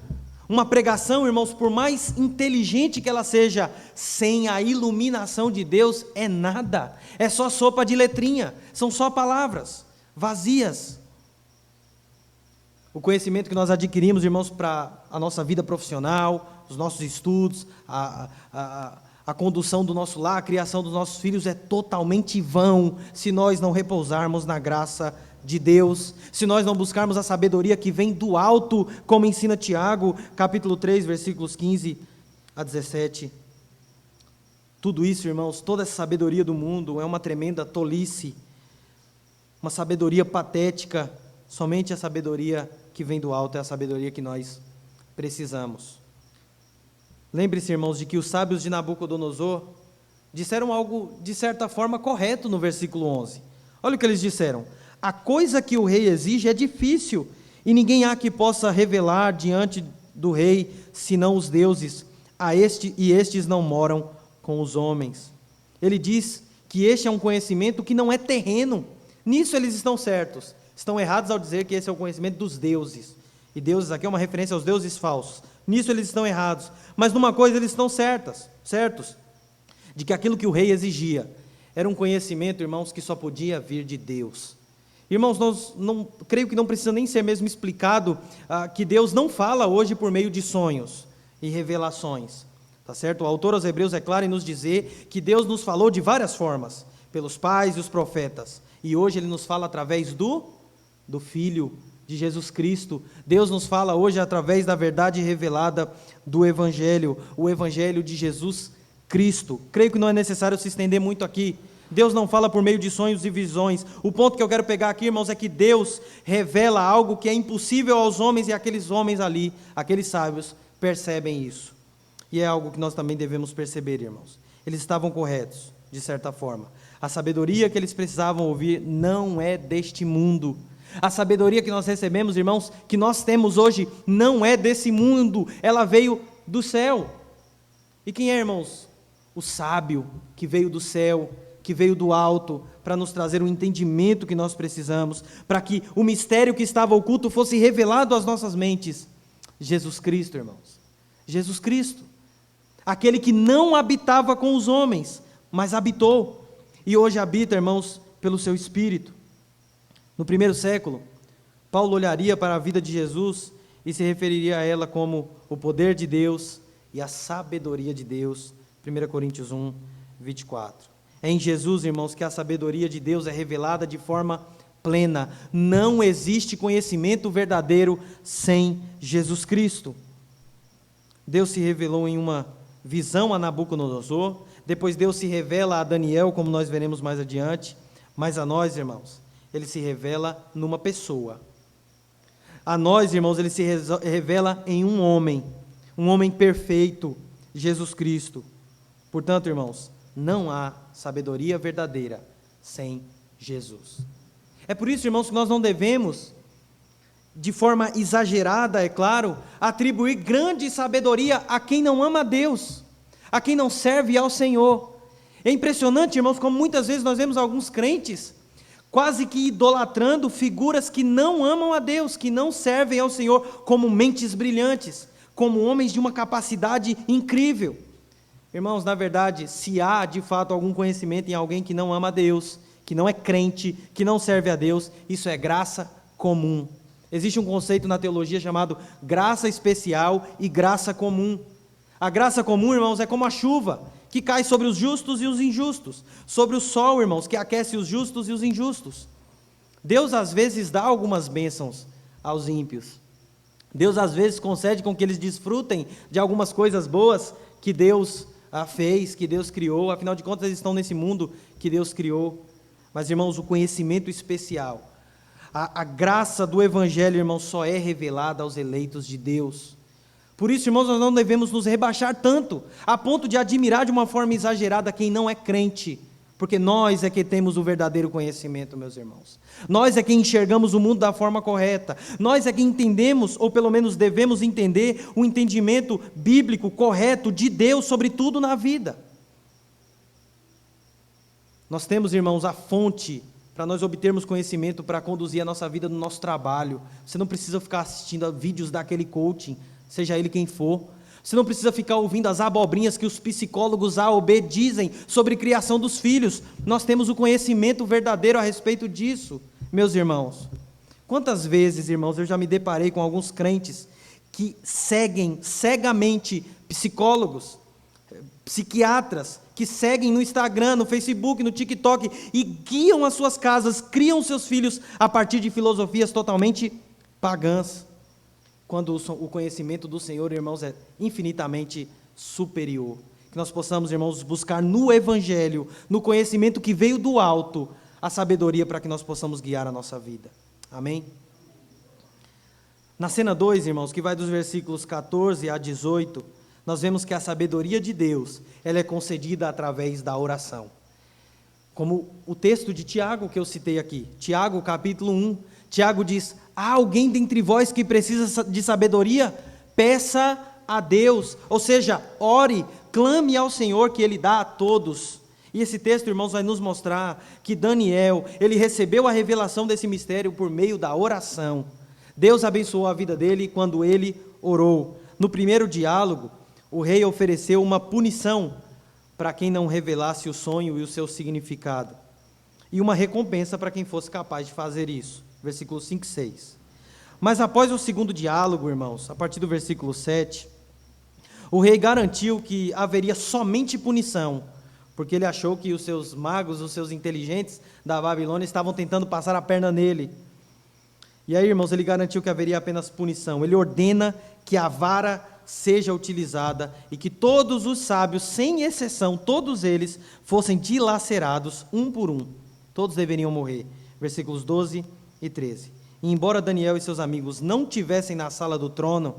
Uma pregação, irmãos, por mais inteligente que ela seja, sem a iluminação de Deus, é nada. É só sopa de letrinha, são só palavras vazias. O conhecimento que nós adquirimos, irmãos, para a nossa vida profissional, os nossos estudos, a condução do nosso lar, a criação dos nossos filhos, é totalmente vão se nós não repousarmos na graça de Deus, se nós não buscarmos a sabedoria que vem do alto, como ensina Tiago, capítulo 3, versículos 15 a 17. Tudo isso, irmãos, toda essa sabedoria do mundo é uma tremenda tolice, uma sabedoria patética. Somente a sabedoria que vem do alto é a sabedoria que nós precisamos. Lembre-se, irmãos, de que os sábios de Nabucodonosor disseram algo, de certa forma, correto no versículo 11. Olha o que eles disseram: a coisa que o rei exige é difícil, e ninguém há que possa revelar diante do rei, senão os deuses, e estes não moram com os homens. Ele diz que este é um conhecimento que não é terreno. Nisso eles estão certos. Estão errados ao dizer que esse é o conhecimento dos deuses. E deuses aqui é uma referência aos deuses falsos. Nisso eles estão errados. Mas numa coisa eles estão certos, de que aquilo que o rei exigia era um conhecimento, irmãos, que só podia vir de Deus. Irmãos, creio que não precisa nem ser mesmo explicado que Deus não fala hoje por meio de sonhos e revelações. Tá certo? O autor aos Hebreus é claro em nos dizer que Deus nos falou de várias formas, pelos pais e os profetas. E hoje Ele nos fala através do Filho de Jesus Cristo. Deus nos fala hoje através da verdade revelada do Evangelho, o Evangelho de Jesus Cristo. Creio que não é necessário se estender muito aqui. Deus não fala por meio de sonhos e visões. O ponto que eu quero pegar aqui, irmãos, é que Deus revela algo que é impossível aos homens, e aqueles homens ali, aqueles sábios, percebem isso. E é algo que nós também devemos perceber, irmãos. Eles estavam corretos, de certa forma. A sabedoria que eles precisavam ouvir não é deste mundo. A sabedoria que nós recebemos, irmãos, que nós temos hoje, não é desse mundo. Ela veio do céu. E quem é, irmãos? O sábio que veio do céu, que veio do alto, para nos trazer o entendimento que nós precisamos, para que o mistério que estava oculto fosse revelado às nossas mentes. Jesus Cristo, irmãos. Jesus Cristo. Aquele que não habitava com os homens, mas habitou. E hoje habita, irmãos, pelo seu Espírito. No primeiro século, Paulo olharia para a vida de Jesus e se referiria a ela como o poder de Deus e a sabedoria de Deus. 1 Coríntios 1, 24. É em Jesus, irmãos, que a sabedoria de Deus é revelada de forma plena. Não existe conhecimento verdadeiro sem Jesus Cristo. Deus se revelou em uma visão a Nabucodonosor, depois Deus se revela a Daniel, como nós veremos mais adiante, mas a nós, irmãos, ele se revela numa pessoa. A nós, irmãos, ele se revela em um homem perfeito, Jesus Cristo. Portanto, irmãos, não há sabedoria verdadeira sem Jesus. É por isso, irmãos, que nós não devemos, de forma exagerada, é claro, atribuir grande sabedoria a quem não ama a Deus, a quem não serve ao Senhor. É impressionante, irmãos, como muitas vezes nós vemos alguns crentes quase que idolatrando figuras que não amam a Deus, que não servem ao Senhor, como mentes brilhantes, como homens de uma capacidade incrível. Irmãos, na verdade, se há de fato algum conhecimento em alguém que não ama a Deus, que não é crente, que não serve a Deus, isso é graça comum. Existe um conceito na teologia chamado graça especial e graça comum. A graça comum, irmãos, é como a chuva, que cai sobre os justos e os injustos, sobre o sol, irmãos, que aquece os justos e os injustos. Deus às vezes dá algumas bênçãos aos ímpios. Deus às vezes concede com que eles desfrutem de algumas coisas boas que Deus fez, que Deus criou. Afinal de contas, eles estão nesse mundo que Deus criou. Mas, irmãos, o conhecimento especial, a graça do Evangelho, irmãos, só é revelada aos eleitos de Deus. Por isso, irmãos, nós não devemos nos rebaixar tanto, a ponto de admirar de uma forma exagerada quem não é crente, porque nós é que temos o verdadeiro conhecimento, meus irmãos. Nós é que enxergamos o mundo da forma correta. Nós é que entendemos, ou pelo menos devemos entender, o entendimento bíblico correto de Deus sobre tudo na vida. Nós temos, irmãos, a fonte para nós obtermos conhecimento para conduzir a nossa vida no nosso trabalho. Você não precisa ficar assistindo a vídeos daquele coaching, seja ele quem for. Você não precisa ficar ouvindo as abobrinhas que os psicólogos A ou B dizem sobre criação dos filhos. Nós temos o conhecimento verdadeiro a respeito disso, meus irmãos. Quantas vezes, irmãos, eu já me deparei com alguns crentes que seguem cegamente psicólogos, psiquiatras, que seguem no Instagram, no Facebook, no TikTok e guiam as suas casas, criam seus filhos a partir de filosofias totalmente pagãs, quando o conhecimento do Senhor, irmãos, é infinitamente superior. Que nós possamos, irmãos, buscar no Evangelho, no conhecimento que veio do alto, a sabedoria para que nós possamos guiar a nossa vida. Amém? Na cena 2, irmãos, que vai dos versículos 14 a 18, nós vemos que a sabedoria de Deus, ela é concedida através da oração. Como o texto de Tiago que eu citei aqui, Tiago capítulo 1, Tiago diz: há alguém dentre vós que precisa de sabedoria? Peça a Deus, ou seja, ore, clame ao Senhor que Ele dá a todos. E esse texto, irmãos, vai nos mostrar que Daniel, ele recebeu a revelação desse mistério por meio da oração. Deus abençoou a vida dele quando ele orou. No primeiro diálogo, o rei ofereceu uma punição para quem não revelasse o sonho e o seu significado, e uma recompensa para quem fosse capaz de fazer isso. Versículos 5 e 6. Mas após o segundo diálogo, irmãos, a partir do versículo 7, o rei garantiu que haveria somente punição, porque ele achou que os seus magos, os seus inteligentes da Babilônia estavam tentando passar a perna nele. E aí, irmãos, ele garantiu que haveria apenas punição. Ele ordena que a vara seja utilizada e que todos os sábios, sem exceção, todos eles, fossem dilacerados um por um. Todos deveriam morrer. Versículos 12 e 13. E embora Daniel e seus amigos não tivessem na sala do trono,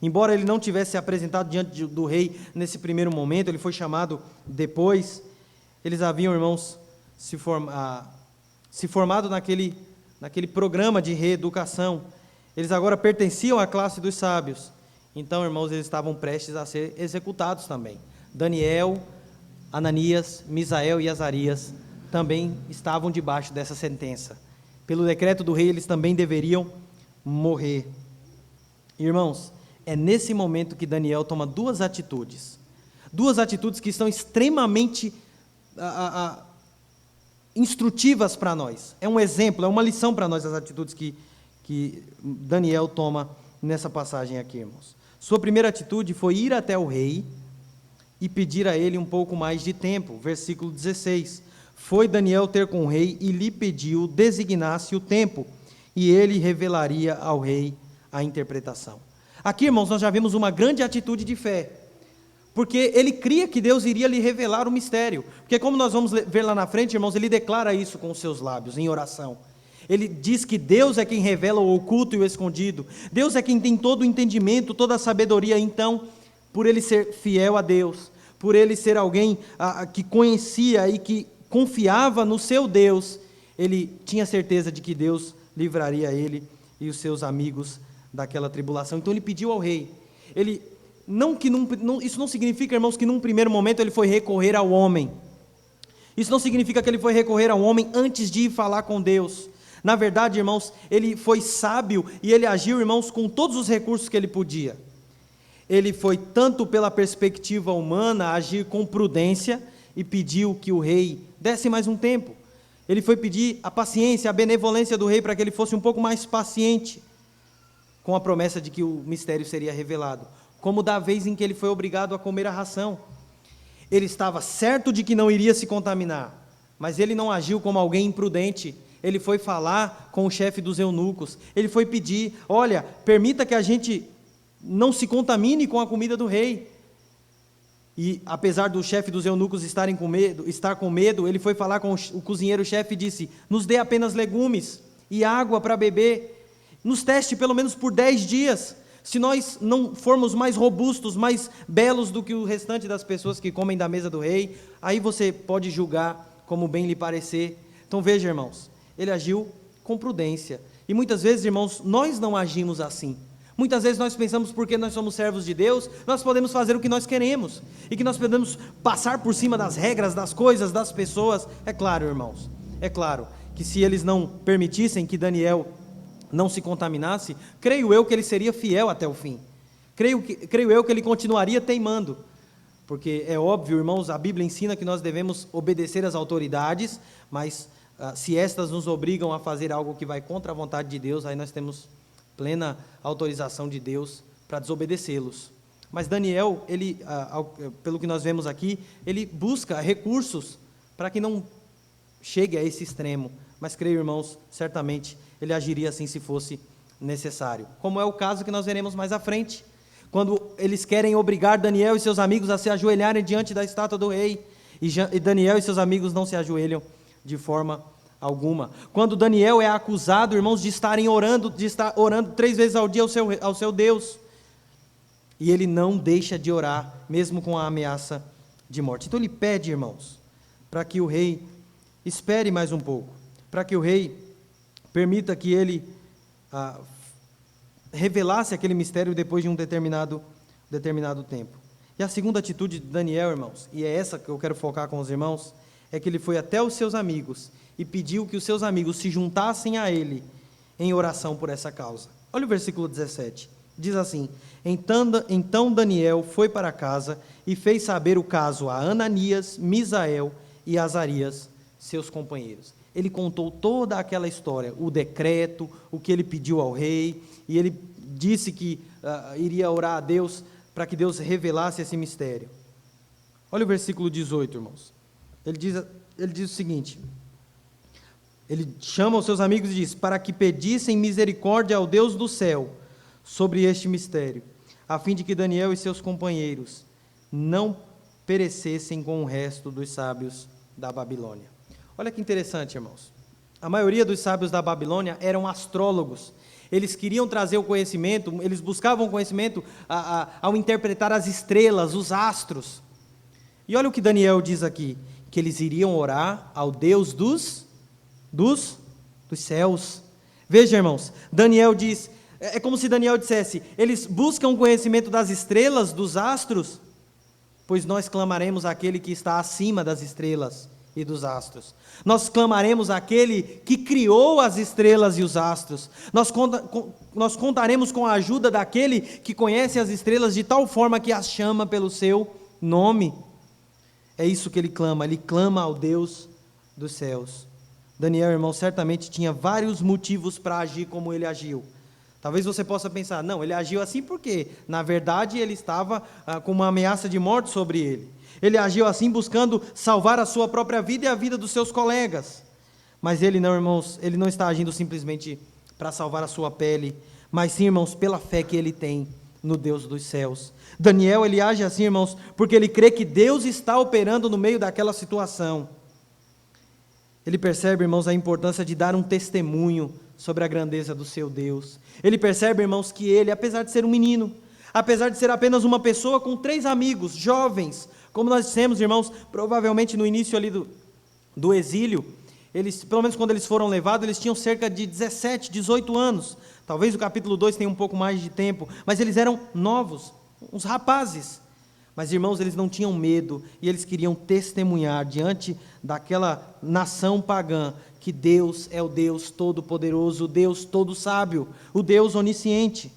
embora ele não tivesse se apresentado diante do rei nesse primeiro momento, ele foi chamado depois, eles haviam, irmãos, se formado naquele programa de reeducação. Eles agora pertenciam à classe dos sábios. Então, irmãos, eles estavam prestes a ser executados também. Daniel, Ananias, Misael e Azarias também estavam debaixo dessa sentença. Pelo decreto do rei, eles também deveriam morrer. Irmãos, é nesse momento que Daniel toma duas atitudes que são extremamente instrutivas para nós. É um exemplo, é uma lição para nós as atitudes que Daniel toma nessa passagem aqui, irmãos. Sua primeira atitude foi ir até o rei e pedir a ele um pouco mais de tempo. Versículo 16. Foi Daniel ter com o rei e lhe pediu designasse o tempo, e ele revelaria ao rei a interpretação. Aqui, irmãos, nós já vemos uma grande atitude de fé, porque ele cria que Deus iria lhe revelar o mistério, porque como nós vamos ver lá na frente, irmãos, ele declara isso com os seus lábios, em oração. Ele diz que Deus é quem revela o oculto e o escondido, Deus é quem tem todo o entendimento, toda a sabedoria. Então, por ele ser fiel a Deus, por ele ser alguém que conhecia e que confiava no seu Deus, ele tinha certeza de que Deus livraria ele e os seus amigos daquela tribulação. Então ele pediu ao rei. Isso não significa, irmãos, que num primeiro momento ele foi recorrer ao homem. Isso não significa que ele foi recorrer ao homem antes de ir falar com Deus. Na verdade, irmãos, ele foi sábio e ele agiu, irmãos, com todos os recursos que ele podia. Ele foi tanto pela perspectiva humana, agir com prudência e pediu que o rei desse mais um tempo. Ele foi pedir a paciência, a benevolência do rei para que ele fosse um pouco mais paciente, com a promessa de que o mistério seria revelado. Como da vez em que ele foi obrigado a comer a ração. Ele estava certo de que não iria se contaminar, mas ele não agiu como alguém imprudente. Ele foi falar com o chefe dos eunucos. Ele foi pedir: olha, permita que a gente não se contamine com a comida do rei. E apesar do chefe dos eunucos estar com medo, ele foi falar com o cozinheiro-chefe e disse: nos dê apenas legumes e água para beber. Nos teste pelo menos por 10 dias. Se nós não formos mais robustos, mais belos do que o restante das pessoas que comem da mesa do rei, aí você pode julgar como bem lhe parecer. Então veja, irmãos, ele agiu com prudência. E muitas vezes, irmãos, nós não agimos assim. Muitas vezes nós pensamos, porque nós somos servos de Deus, nós podemos fazer o que nós queremos, e que nós podemos passar por cima das regras, das coisas, das pessoas. É claro, irmãos, é claro que se eles não permitissem que Daniel não se contaminasse, creio eu que ele seria fiel até o fim. Creio eu que ele continuaria teimando, porque é óbvio, irmãos, a Bíblia ensina que nós devemos obedecer às autoridades, mas se estas nos obrigam a fazer algo que vai contra a vontade de Deus, aí nós temos plena autorização de Deus para desobedecê-los. Mas Daniel, ele, pelo que nós vemos aqui, ele busca recursos para que não chegue a esse extremo. Mas creio, irmãos, certamente ele agiria assim se fosse necessário. Como é o caso que nós veremos mais à frente, quando eles querem obrigar Daniel e seus amigos a se ajoelharem diante da estátua do rei, e Daniel e seus amigos não se ajoelham de forma alguma. Quando Daniel é acusado, irmãos, de estar orando 3 vezes ao dia ao seu Deus, e ele não deixa de orar, mesmo com a ameaça de morte. Então ele pede, irmãos, para que o rei espere mais um pouco, para que o rei permita que ele revelasse aquele mistério depois de um determinado tempo. E a segunda atitude de Daniel, irmãos, e é essa que eu quero focar com os irmãos, é que ele foi até os seus amigos e pediu que os seus amigos se juntassem a ele em oração por essa causa. Olha o versículo 17, diz assim: então Daniel foi para casa e fez saber o caso a Ananias, Misael e Azarias, seus companheiros. Ele contou toda aquela história, o decreto, o que ele pediu ao rei, e ele disse que iria orar a Deus para que Deus revelasse esse mistério. Olha o versículo 18, irmãos. Ele diz o seguinte: ele chama os seus amigos e diz: para que pedissem misericórdia ao Deus do céu sobre este mistério, a fim de que Daniel e seus companheiros não perecessem com o resto dos sábios da Babilônia. Olha que interessante, irmãos. A maioria dos sábios da Babilônia eram astrólogos. Eles queriam trazer o conhecimento, eles buscavam conhecimento ao interpretar as estrelas, os astros. E olha o que Daniel diz aqui, que eles iriam orar ao Deus dos céus. Veja, irmãos, Daniel diz, é como se Daniel dissesse: eles buscam o conhecimento das estrelas, dos astros, pois nós clamaremos àquele que está acima das estrelas e dos astros. Nós clamaremos àquele que criou as estrelas e os astros. Nós contaremos com a ajuda daquele que conhece as estrelas de tal forma que as chama pelo seu nome. É isso que ele clama ao Deus dos céus. Daniel, irmão, certamente tinha vários motivos para agir como ele agiu. Talvez você possa pensar: não, ele agiu assim porque, na verdade, ele estava com uma ameaça de morte sobre ele. Ele agiu assim buscando salvar a sua própria vida e a vida dos seus colegas. Mas ele não, irmãos, ele não está agindo simplesmente para salvar a sua pele, mas sim, irmãos, pela fé que ele tem no Deus dos céus. Daniel, ele age assim, irmãos, porque ele crê que Deus está operando no meio daquela situação. Ele percebe, irmãos, a importância de dar um testemunho sobre a grandeza do seu Deus. Ele percebe, irmãos, que ele, apesar de ser um menino, apesar de ser apenas uma pessoa com 3 amigos, jovens, como nós dissemos, irmãos, provavelmente no início ali do exílio, eles, pelo menos quando eles foram levados, eles tinham cerca de 17, 18 anos. Talvez o capítulo 2 tenha um pouco mais de tempo, mas eles eram novos, uns rapazes. Mas, irmãos, eles não tinham medo e eles queriam testemunhar diante daquela nação pagã que Deus é o Deus Todo-Poderoso, o Deus Todo-Sábio, o Deus Onisciente.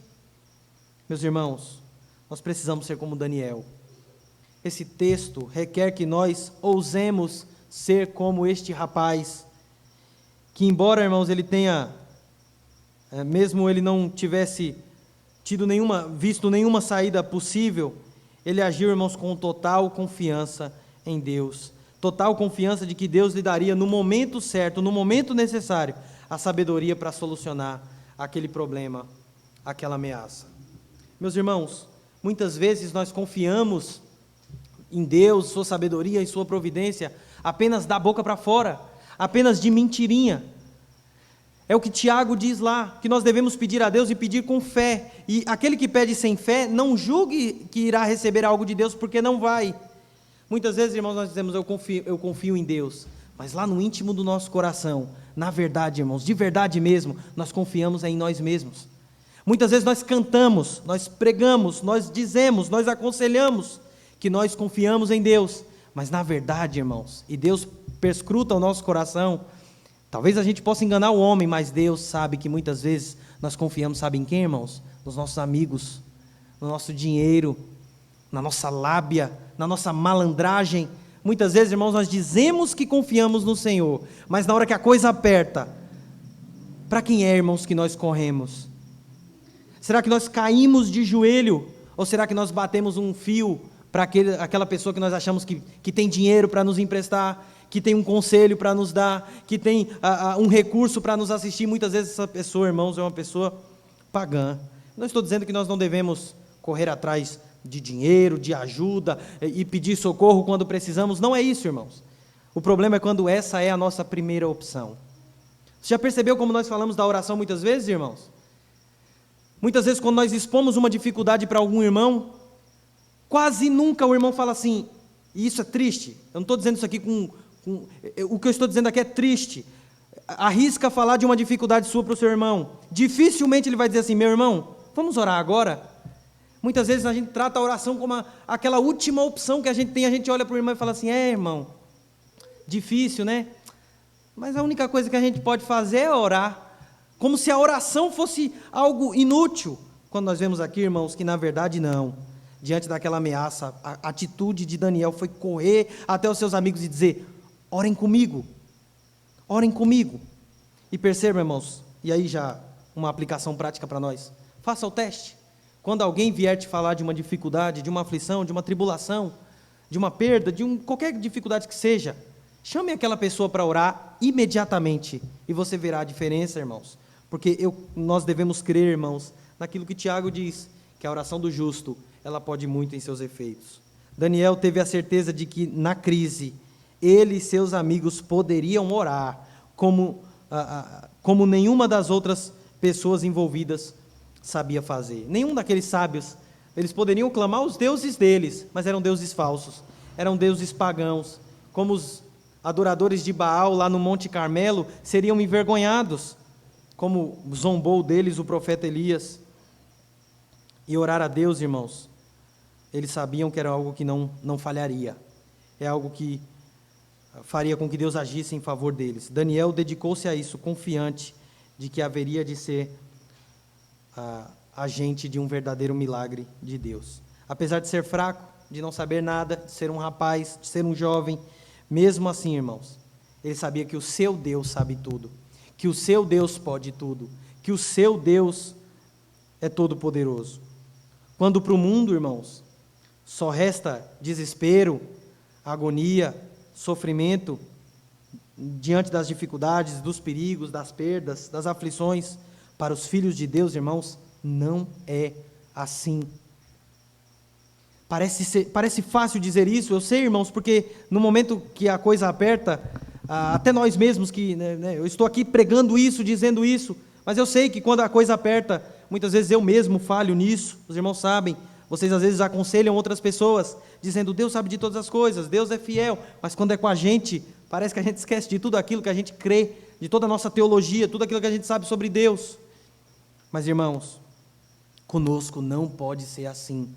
Meus irmãos, nós precisamos ser como Daniel. Esse texto requer que nós ousemos ser como este rapaz, que embora, irmãos, ele tenha, mesmo ele não tivesse visto nenhuma saída possível, ele agiu, irmãos, com total confiança em Deus. Total confiança de que Deus lhe daria no momento certo, no momento necessário, a sabedoria para solucionar aquele problema, aquela ameaça. Meus irmãos, muitas vezes nós confiamos em Deus, sua sabedoria e sua providência, apenas da boca para fora, apenas de mentirinha. É o que Tiago diz lá, que nós devemos pedir a Deus e pedir com fé. E aquele que pede sem fé, não julgue que irá receber algo de Deus, porque não vai. Muitas vezes, irmãos, nós dizemos, eu confio em Deus. Mas lá no íntimo do nosso coração, na verdade, irmãos, de verdade mesmo, nós confiamos em nós mesmos. Muitas vezes nós cantamos, nós pregamos, nós dizemos, nós aconselhamos que nós confiamos em Deus. Mas na verdade, irmãos, e Deus perscruta o nosso coração. Talvez a gente possa enganar o homem, mas Deus sabe que muitas vezes nós confiamos, sabe em quem, irmãos? Nos nossos amigos, no nosso dinheiro, na nossa lábia, na nossa malandragem. Muitas vezes, irmãos, nós dizemos que confiamos no Senhor, mas na hora que a coisa aperta, para quem é, irmãos, que nós corremos? Será que nós caímos de joelho? Ou será que nós batemos um fio para aquela pessoa que nós achamos que tem dinheiro para nos emprestar, que tem um conselho para nos dar, que tem um recurso para nos assistir? Muitas vezes essa pessoa, irmãos, é uma pessoa pagã. Não estou dizendo que nós não devemos correr atrás de dinheiro, de ajuda e pedir socorro quando precisamos. Não é isso, irmãos. O problema é quando essa é a nossa primeira opção. Você já percebeu como nós falamos da oração muitas vezes, irmãos? Muitas vezes quando nós expomos uma dificuldade para algum irmão, quase nunca o irmão fala assim, e isso é triste. Eu não estou dizendo isso aqui o que eu estou dizendo aqui é triste. Arrisca falar de uma dificuldade sua para o seu irmão. Dificilmente ele vai dizer assim, meu irmão, vamos orar agora? Muitas vezes a gente trata a oração como aquela última opção que a gente tem. A gente olha para o irmão e fala assim, irmão, difícil, né? Mas a única coisa que a gente pode fazer é orar. Como se a oração fosse algo inútil. Quando nós vemos aqui, irmãos, que na verdade não. Diante daquela ameaça, a atitude de Daniel foi correr até os seus amigos e dizer, orem comigo. Orem comigo. E percebam, irmãos, e aí já uma aplicação prática para nós. Faça o teste. Quando alguém vier te falar de uma dificuldade, de uma aflição, de uma tribulação, de uma perda, qualquer dificuldade que seja, chame aquela pessoa para orar imediatamente e você verá a diferença, irmãos. Porque nós devemos crer, irmãos, naquilo que Tiago diz, que a oração do justo, ela pode muito em seus efeitos. Daniel teve a certeza de que na crise, ele e seus amigos poderiam orar, como nenhuma das outras pessoas envolvidas sabia fazer. Nenhum daqueles sábios, eles poderiam clamar os deuses deles, mas eram deuses falsos, eram deuses pagãos, como os adoradores de Baal lá no Monte Carmelo seriam envergonhados, como zombou deles o profeta Elias. E orar a Deus, irmãos, eles sabiam que era algo que não falharia, é algo que faria com que Deus agisse em favor deles. Daniel dedicou-se a isso, confiante de que haveria de ser agente de um verdadeiro milagre de Deus. Apesar de ser fraco, de não saber nada, de ser um rapaz, de ser um jovem, mesmo assim, irmãos, ele sabia que o seu Deus sabe tudo, que o seu Deus pode tudo, que o seu Deus é todo-poderoso. Quando para o mundo, irmãos, só resta desespero, agonia, sofrimento, diante das dificuldades, dos perigos, das perdas, das aflições, para os filhos de Deus, irmãos, não é assim. Parece fácil dizer isso, eu sei, irmãos, porque no momento que a coisa aperta, até nós mesmos, eu estou aqui pregando isso, dizendo isso, mas eu sei que quando a coisa aperta, muitas vezes eu mesmo falho nisso, os irmãos sabem, vocês às vezes aconselham outras pessoas, dizendo, Deus sabe de todas as coisas, Deus é fiel, mas quando é com a gente, parece que a gente esquece de tudo aquilo que a gente crê, de toda a nossa teologia, tudo aquilo que a gente sabe sobre Deus. Mas, irmãos, conosco não pode ser assim.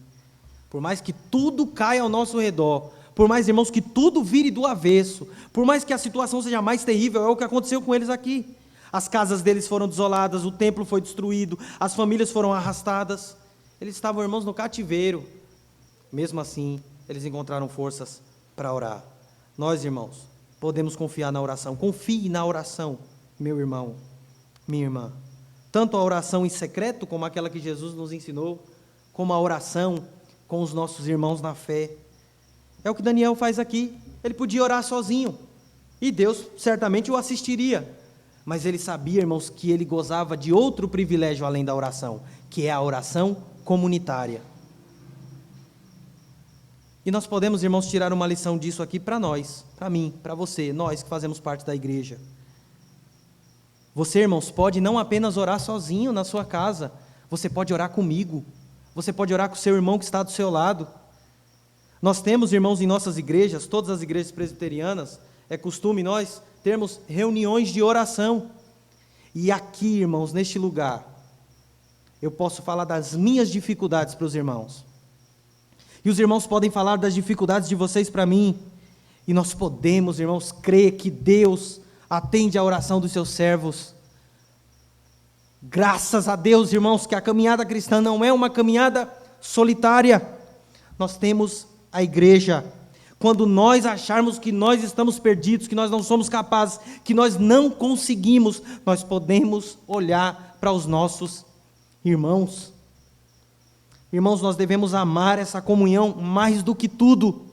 Por mais que tudo caia ao nosso redor, por mais, irmãos, que tudo vire do avesso, por mais que a situação seja mais terrível, é o que aconteceu com eles aqui. As casas deles foram desoladas, o templo foi destruído, as famílias foram arrastadas. Eles estavam, irmãos, no cativeiro. Mesmo assim, eles encontraram forças para orar. Nós, irmãos, podemos confiar na oração. Confie na oração, meu irmão, minha irmã. Tanto a oração em secreto, como aquela que Jesus nos ensinou, como a oração com os nossos irmãos na fé. É o que Daniel faz aqui. Ele podia orar sozinho, e Deus certamente o assistiria, mas ele sabia, irmãos, que ele gozava de outro privilégio além da oração, que é a oração comunitária. E nós podemos, irmãos, tirar uma lição disso aqui para nós, para mim, para você, nós que fazemos parte da igreja. Você, irmãos, pode não apenas orar sozinho na sua casa, você pode orar comigo, você pode orar com o seu irmão que está do seu lado. Nós temos, irmãos, em nossas igrejas, todas as igrejas presbiterianas, é costume nós termos reuniões de oração. E aqui, irmãos, neste lugar, eu posso falar das minhas dificuldades para os irmãos. E os irmãos podem falar das dificuldades de vocês para mim. E nós podemos, irmãos, crer que Deus atende a oração dos seus servos. Graças a Deus, irmãos, que a caminhada cristã não é uma caminhada solitária. Nós temos a igreja. Quando nós acharmos que nós estamos perdidos, que nós não somos capazes, que nós não conseguimos, nós podemos olhar para os nossos irmãos. Irmãos, nós devemos amar essa comunhão mais do que tudo.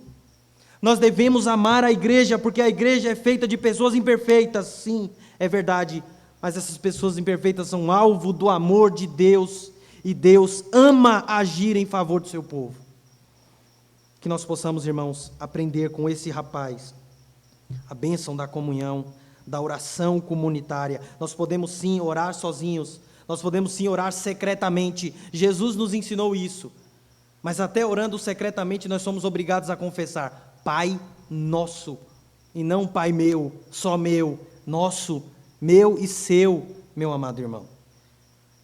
Nós devemos amar a igreja, porque a igreja é feita de pessoas imperfeitas, sim, é verdade, mas essas pessoas imperfeitas são alvo do amor de Deus, e Deus ama agir em favor do seu povo. Que nós possamos, irmãos, aprender com esse rapaz a bênção da comunhão, da oração comunitária. Nós podemos sim orar sozinhos, nós podemos sim orar secretamente, Jesus nos ensinou isso, mas até orando secretamente nós somos obrigados a confessar, Pai nosso, e não Pai meu, só meu, nosso, meu e seu, meu amado irmão.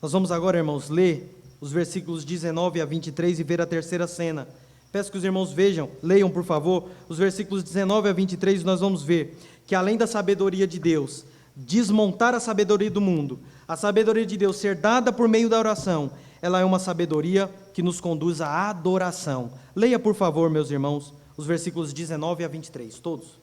Nós vamos agora, irmãos, ler os versículos 19 a 23 e ver a terceira cena. Peço que os irmãos vejam, leiam por favor, os versículos 19 a 23, nós vamos ver que além da sabedoria de Deus, desmontar a sabedoria do mundo, a sabedoria de Deus ser dada por meio da oração, ela é uma sabedoria que nos conduz à adoração. Leia por favor, meus irmãos, os versículos 19 a 23, todos.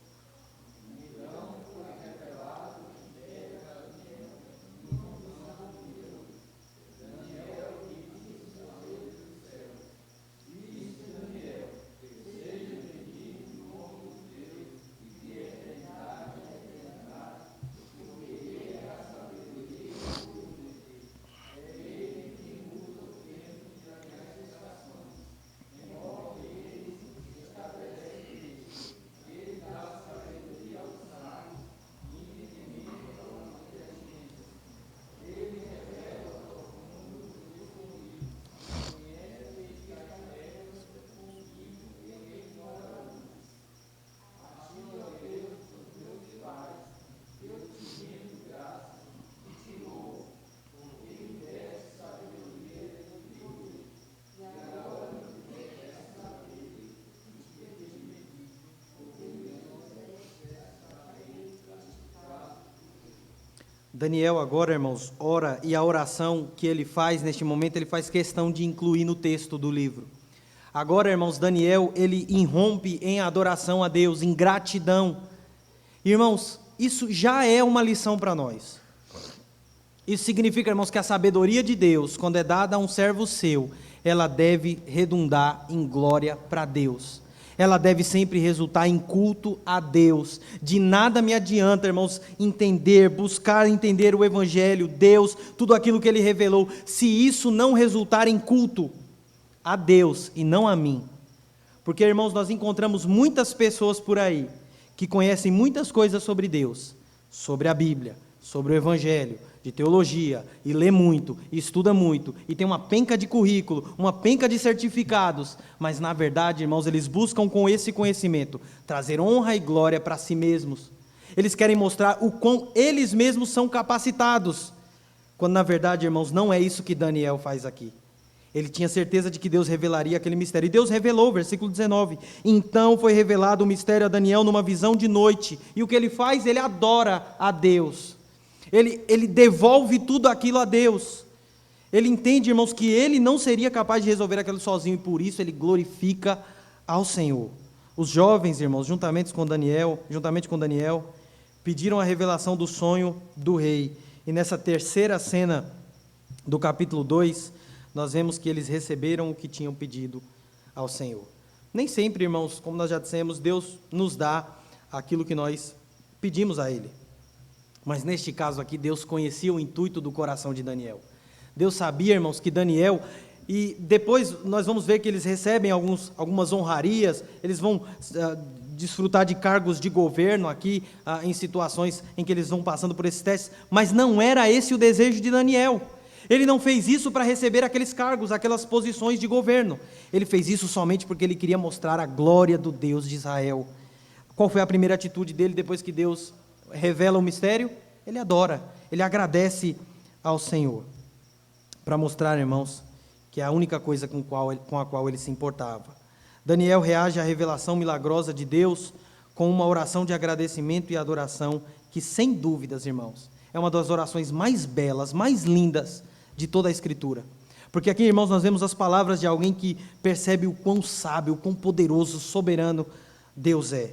Daniel agora, irmãos, ora, e a oração que ele faz neste momento, ele faz questão de incluir no texto do livro. Agora, irmãos, Daniel, ele irrompe em adoração a Deus, em gratidão. Irmãos, isso já é uma lição para nós. Isso significa, irmãos, que a sabedoria de Deus, quando é dada a um servo seu, ela deve redundar em glória para Deus. Ela deve sempre resultar em culto a Deus. De nada me adianta, irmãos, buscar entender o Evangelho, Deus, tudo aquilo que Ele revelou, se isso não resultar em culto. a Deus e não a mim. Porque, irmãos, nós encontramos muitas pessoas por aí que conhecem muitas coisas sobre Deus, sobre a Bíblia, sobre o Evangelho, de teologia, e lê muito, e estuda muito, e tem uma penca de currículo, uma penca de certificados, mas na verdade, irmãos, eles buscam com esse conhecimento trazer honra e glória para si mesmos. Eles querem mostrar o quão eles mesmos são capacitados, quando na verdade, irmãos, não é isso que Daniel faz aqui. Ele tinha certeza de que Deus revelaria aquele mistério, e Deus revelou, versículo 19, então foi revelado o mistério a Daniel numa visão de noite, e o que ele faz? Ele adora a Deus, ele devolve tudo aquilo a Deus, ele entende, irmãos, que ele não seria capaz de resolver aquilo sozinho, e por isso ele glorifica ao Senhor. Os jovens, irmãos, juntamente com Daniel, pediram a revelação do sonho do rei, e nessa terceira cena do capítulo 2, nós vemos que eles receberam o que tinham pedido ao Senhor. Nem sempre, irmãos, como nós já dissemos, Deus nos dá aquilo que nós pedimos a Ele. Mas neste caso aqui, Deus conhecia o intuito do coração de Daniel. Deus sabia, irmãos, que Daniel, e depois nós vamos ver que eles recebem algumas honrarias, eles vão desfrutar de cargos de governo aqui, em situações em que eles vão passando por esses testes, mas não era esse o desejo de Daniel. Ele não fez isso para receber aqueles cargos, aquelas posições de governo. Ele fez isso somente porque ele queria mostrar a glória do Deus de Israel. Qual foi a primeira atitude dele depois que Deus revela o mistério? Ele adora, ele agradece ao Senhor, para mostrar, irmãos, que é a única coisa com a qual ele se importava. Daniel reage à revelação milagrosa de Deus com uma oração de agradecimento e adoração que, sem dúvidas, irmãos, é uma das orações mais belas, mais lindas de toda a Escritura. Porque aqui, irmãos, nós vemos as palavras de alguém que percebe o quão sábio, o quão poderoso, soberano Deus é.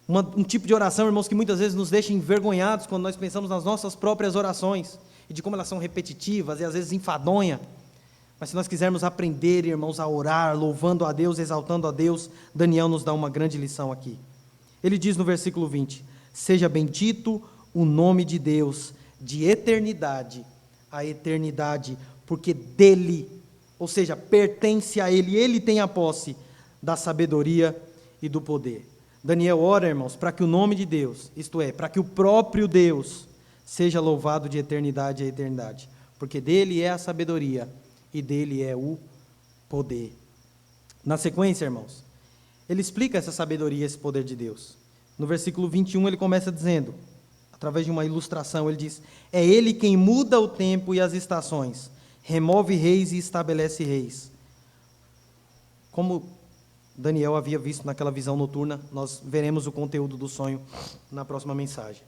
Um tipo de oração, irmãos, que muitas vezes nos deixa envergonhados quando nós pensamos nas nossas próprias orações e de como elas são repetitivas e às vezes enfadonha. Mas se nós quisermos aprender, irmãos, a orar, louvando a Deus, exaltando a Deus, Daniel nos dá uma grande lição aqui. Ele diz no versículo 20, seja bendito o nome de Deus, de eternidade a eternidade, porque dele, ou seja, pertence a ele, ele tem a posse da sabedoria e do poder. Daniel ora, irmãos, para que o nome de Deus, isto é, para que o próprio Deus seja louvado de eternidade a eternidade, porque dele é a sabedoria e dele é o poder. Na sequência, irmãos, ele explica essa sabedoria, esse poder de Deus. No versículo 21 ele começa dizendo, através de uma ilustração, ele diz, é ele quem muda o tempo e as estações, remove reis e estabelece reis. Como Daniel havia visto naquela visão noturna, nós veremos o conteúdo do sonho na próxima mensagem.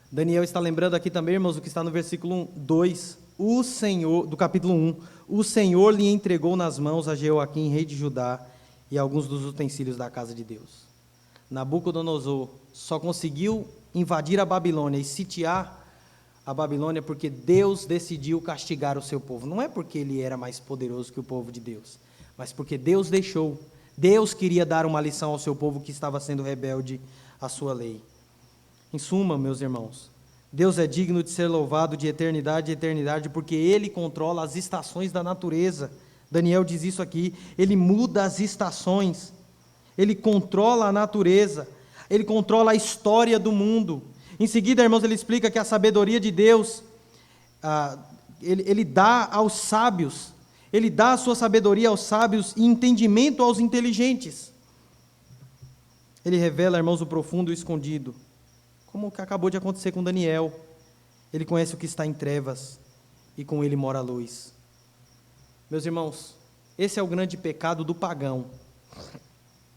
Daniel está lembrando aqui também, irmãos, o que está no versículo 2, o Senhor, do capítulo 1, o Senhor lhe entregou nas mãos a Jeoaquim, rei de Judá, e alguns dos utensílios da casa de Deus. Nabucodonosor só conseguiu invadir a Babilônia e sitiar a Babilônia porque Deus decidiu castigar o seu povo. Não é porque ele era mais poderoso que o povo de Deus, mas porque Deus deixou. Deus queria dar uma lição ao seu povo que estava sendo rebelde à sua lei. Em suma, meus irmãos, Deus é digno de ser louvado de eternidade a eternidade porque Ele controla as estações da natureza. Daniel diz isso aqui, Ele muda as estações, Ele controla a natureza, Ele controla a história do mundo. Em seguida, irmãos, ele explica que a sabedoria de Deus, ele dá aos sábios, Ele dá a sua sabedoria aos sábios e entendimento aos inteligentes. Ele revela, irmãos, o profundo e o escondido, como o que acabou de acontecer com Daniel. Ele conhece o que está em trevas e com ele mora a luz. Meus irmãos, esse é o grande pecado do pagão.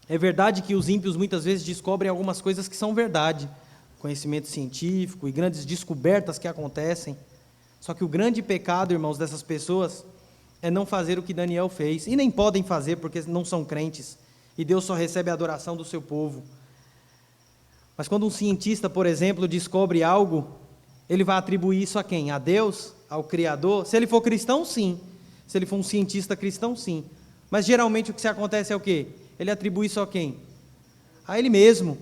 É verdade que os ímpios muitas vezes descobrem algumas coisas que são verdade, conhecimento científico e grandes descobertas que acontecem. Só que o grande pecado, irmãos, dessas pessoas é não fazer o que Daniel fez, e nem podem fazer porque não são crentes, e Deus só recebe a adoração do seu povo. Mas quando um cientista, por exemplo, descobre algo, ele vai atribuir isso a quem? A Deus? Ao Criador? Se ele for cristão, sim. Se ele for um cientista cristão, sim. Mas geralmente o que acontece é o quê? Ele atribui isso a quem? A ele mesmo,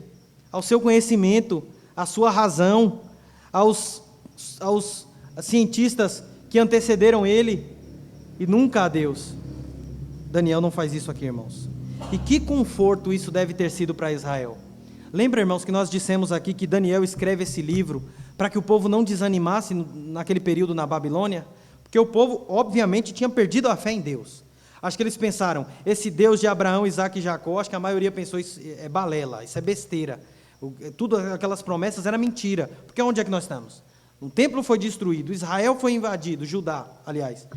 ao seu conhecimento, à sua razão, aos cientistas que antecederam ele. e nunca a Deus. Daniel não faz isso aqui, irmãos. E que conforto isso deve ter sido para Israel. Lembra, irmãos, que nós dissemos aqui que Daniel escreve esse livro para que o povo não desanimasse naquele período na Babilônia? Porque o povo, obviamente, tinha perdido a fé em Deus. Acho que eles pensaram, esse Deus de Abraão, Isaac e Jacó, acho que a maioria pensou, isso é balela, isso é besteira. Tudo aquelas promessas era mentira. Porque onde é que nós estamos? O templo foi destruído, Israel foi invadido, Judá, aliás.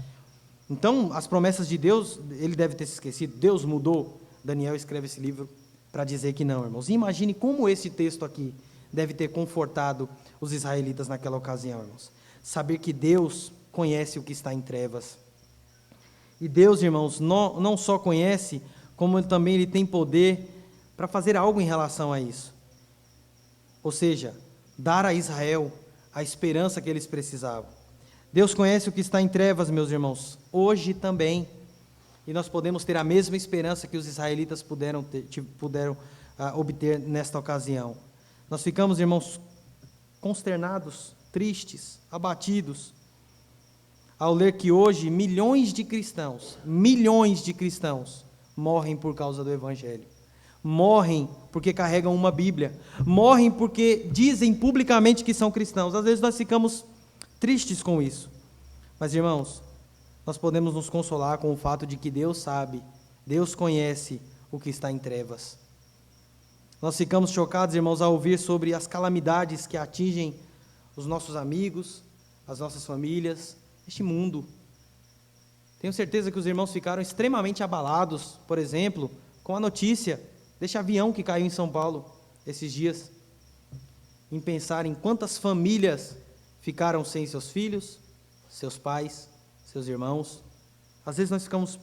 Então, as promessas de Deus, ele deve ter se esquecido, Deus mudou. Daniel escreve esse livro para dizer que não, irmãos. Imagine como esse texto aqui deve ter confortado os israelitas naquela ocasião, irmãos. Saber que Deus conhece o que está em trevas. E Deus, irmãos, não só conhece, como também Ele tem poder para fazer algo em relação a isso. Ou seja, dar a Israel a esperança que eles precisavam. Deus conhece o que está em trevas, meus irmãos, hoje também. E nós podemos ter a mesma esperança que os israelitas puderam obter nesta ocasião. Nós ficamos, irmãos, consternados, tristes, abatidos, ao ler que hoje milhões de cristãos morrem por causa do Evangelho. Morrem porque carregam uma Bíblia. Morrem porque dizem publicamente que são cristãos. Às vezes nós ficamos tristes com isso. Mas, irmãos, nós podemos nos consolar com o fato de que Deus sabe, Deus conhece o que está em trevas. Nós ficamos chocados, irmãos, ao ouvir sobre as calamidades que atingem os nossos amigos, as nossas famílias, este mundo. Tenho certeza que os irmãos ficaram extremamente abalados, por exemplo, com a notícia deste avião que caiu em São Paulo esses dias, em pensar em quantas famílias ficaram sem seus filhos, seus pais, seus irmãos. Às vezes nós ficamos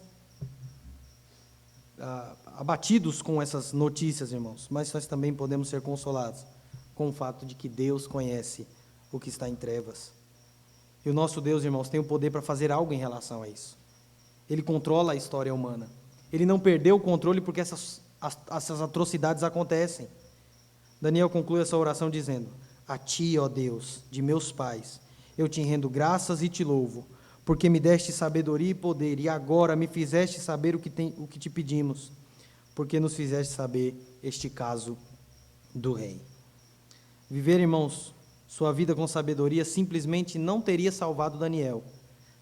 abatidos com essas notícias, irmãos, mas nós também podemos ser consolados com o fato de que Deus conhece o que está em trevas. E o nosso Deus, irmãos, tem o poder para fazer algo em relação a isso. Ele controla a história humana. Ele não perdeu o controle porque essas atrocidades acontecem. Daniel conclui essa oração dizendo: a ti, ó Deus, de meus pais, eu te rendo graças e te louvo, porque me deste sabedoria e poder, e agora me fizeste saber o que te pedimos, porque nos fizeste saber este caso do rei. Viver, irmãos, sua vida com sabedoria simplesmente não teria salvado Daniel.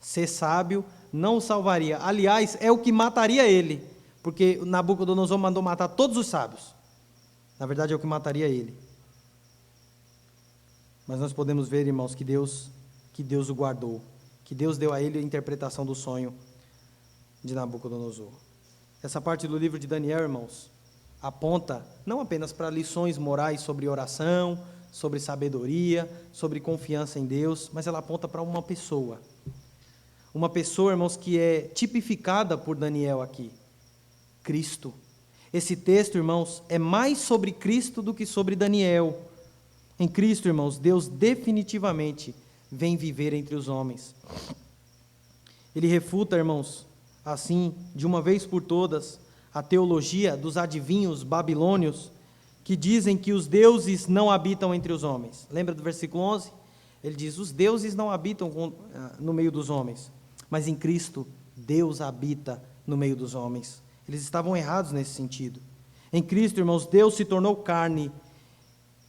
Ser sábio não o salvaria. Aliás, é o que mataria ele, porque Nabucodonosor mandou matar todos os sábios. Na verdade, é o que mataria ele. Mas nós podemos ver, irmãos, que Deus o guardou, que Deus deu a ele a interpretação do sonho de Nabucodonosor. Essa parte do livro de Daniel, irmãos, aponta não apenas para lições morais sobre oração, sobre sabedoria, sobre confiança em Deus, mas ela aponta para uma pessoa. Uma pessoa, irmãos, que é tipificada por Daniel aqui. Cristo. Esse texto, irmãos, é mais sobre Cristo do que sobre Daniel. Em Cristo, irmãos, Deus definitivamente vem viver entre os homens. Ele refuta, irmãos, assim, de uma vez por todas, a teologia dos adivinhos babilônios, que dizem que os deuses não habitam entre os homens. Lembra do versículo 11? Ele diz: os deuses não habitam no meio dos homens, mas em Cristo, Deus habita no meio dos homens. Eles estavam errados nesse sentido. Em Cristo, irmãos, Deus se tornou carne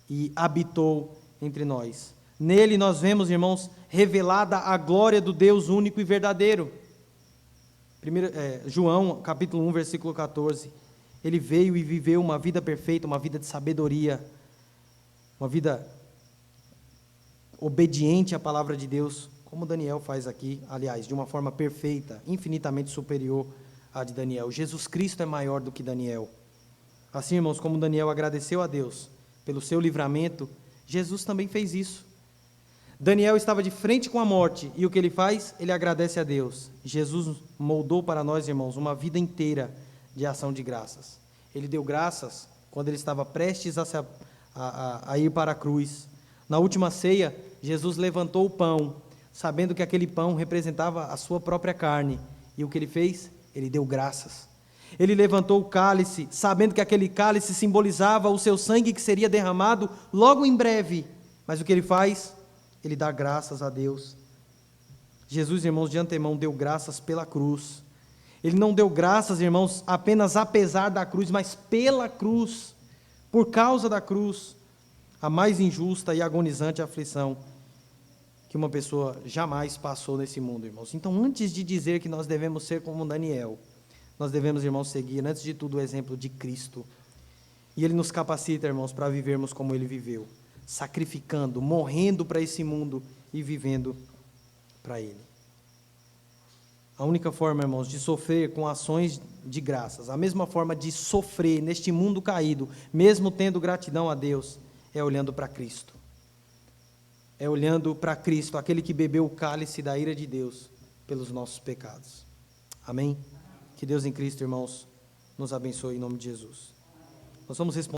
e habitou entre nós. Nele nós vemos, irmãos, revelada a glória do Deus único e verdadeiro. João, capítulo 1, versículo 14. Ele veio e viveu uma vida perfeita, uma vida de sabedoria, uma vida obediente à palavra de Deus, como Daniel faz aqui, aliás, de uma forma perfeita, infinitamente superior à de Daniel. Jesus Cristo é maior do que Daniel. Assim, irmãos, como Daniel agradeceu a Deus pelo seu livramento, Jesus também fez isso. Daniel estava de frente com a morte, e o que ele faz? Ele agradece a Deus. Jesus moldou para nós, irmãos, uma vida inteira de ação de graças. Ele deu graças quando ele estava prestes a ir para a cruz. Na última ceia, Jesus levantou o pão, sabendo que aquele pão representava a sua própria carne. E o que ele fez? Ele deu graças. Ele levantou o cálice, sabendo que aquele cálice simbolizava o seu sangue que seria derramado logo em breve. Mas o que ele faz? Ele dá graças a Deus. Jesus, irmãos, de antemão deu graças pela cruz. Ele não deu graças, irmãos, apenas apesar da cruz, mas pela cruz, por causa da cruz, a mais injusta e agonizante aflição que uma pessoa jamais passou nesse mundo, irmãos. Então, antes de dizer que nós devemos ser como Daniel, nós devemos, irmãos, seguir, antes de tudo, o exemplo de Cristo. E Ele nos capacita, irmãos, para vivermos como Ele viveu, sacrificando, morrendo para esse mundo e vivendo para Ele. A única forma, irmãos, de sofrer com ações de graças, a mesma forma de sofrer neste mundo caído, mesmo tendo gratidão a Deus, é olhando para Cristo. É olhando para Cristo, aquele que bebeu o cálice da ira de Deus pelos nossos pecados. Amém? Que Deus em Cristo, irmãos, nos abençoe em nome de Jesus. Nós vamos responder.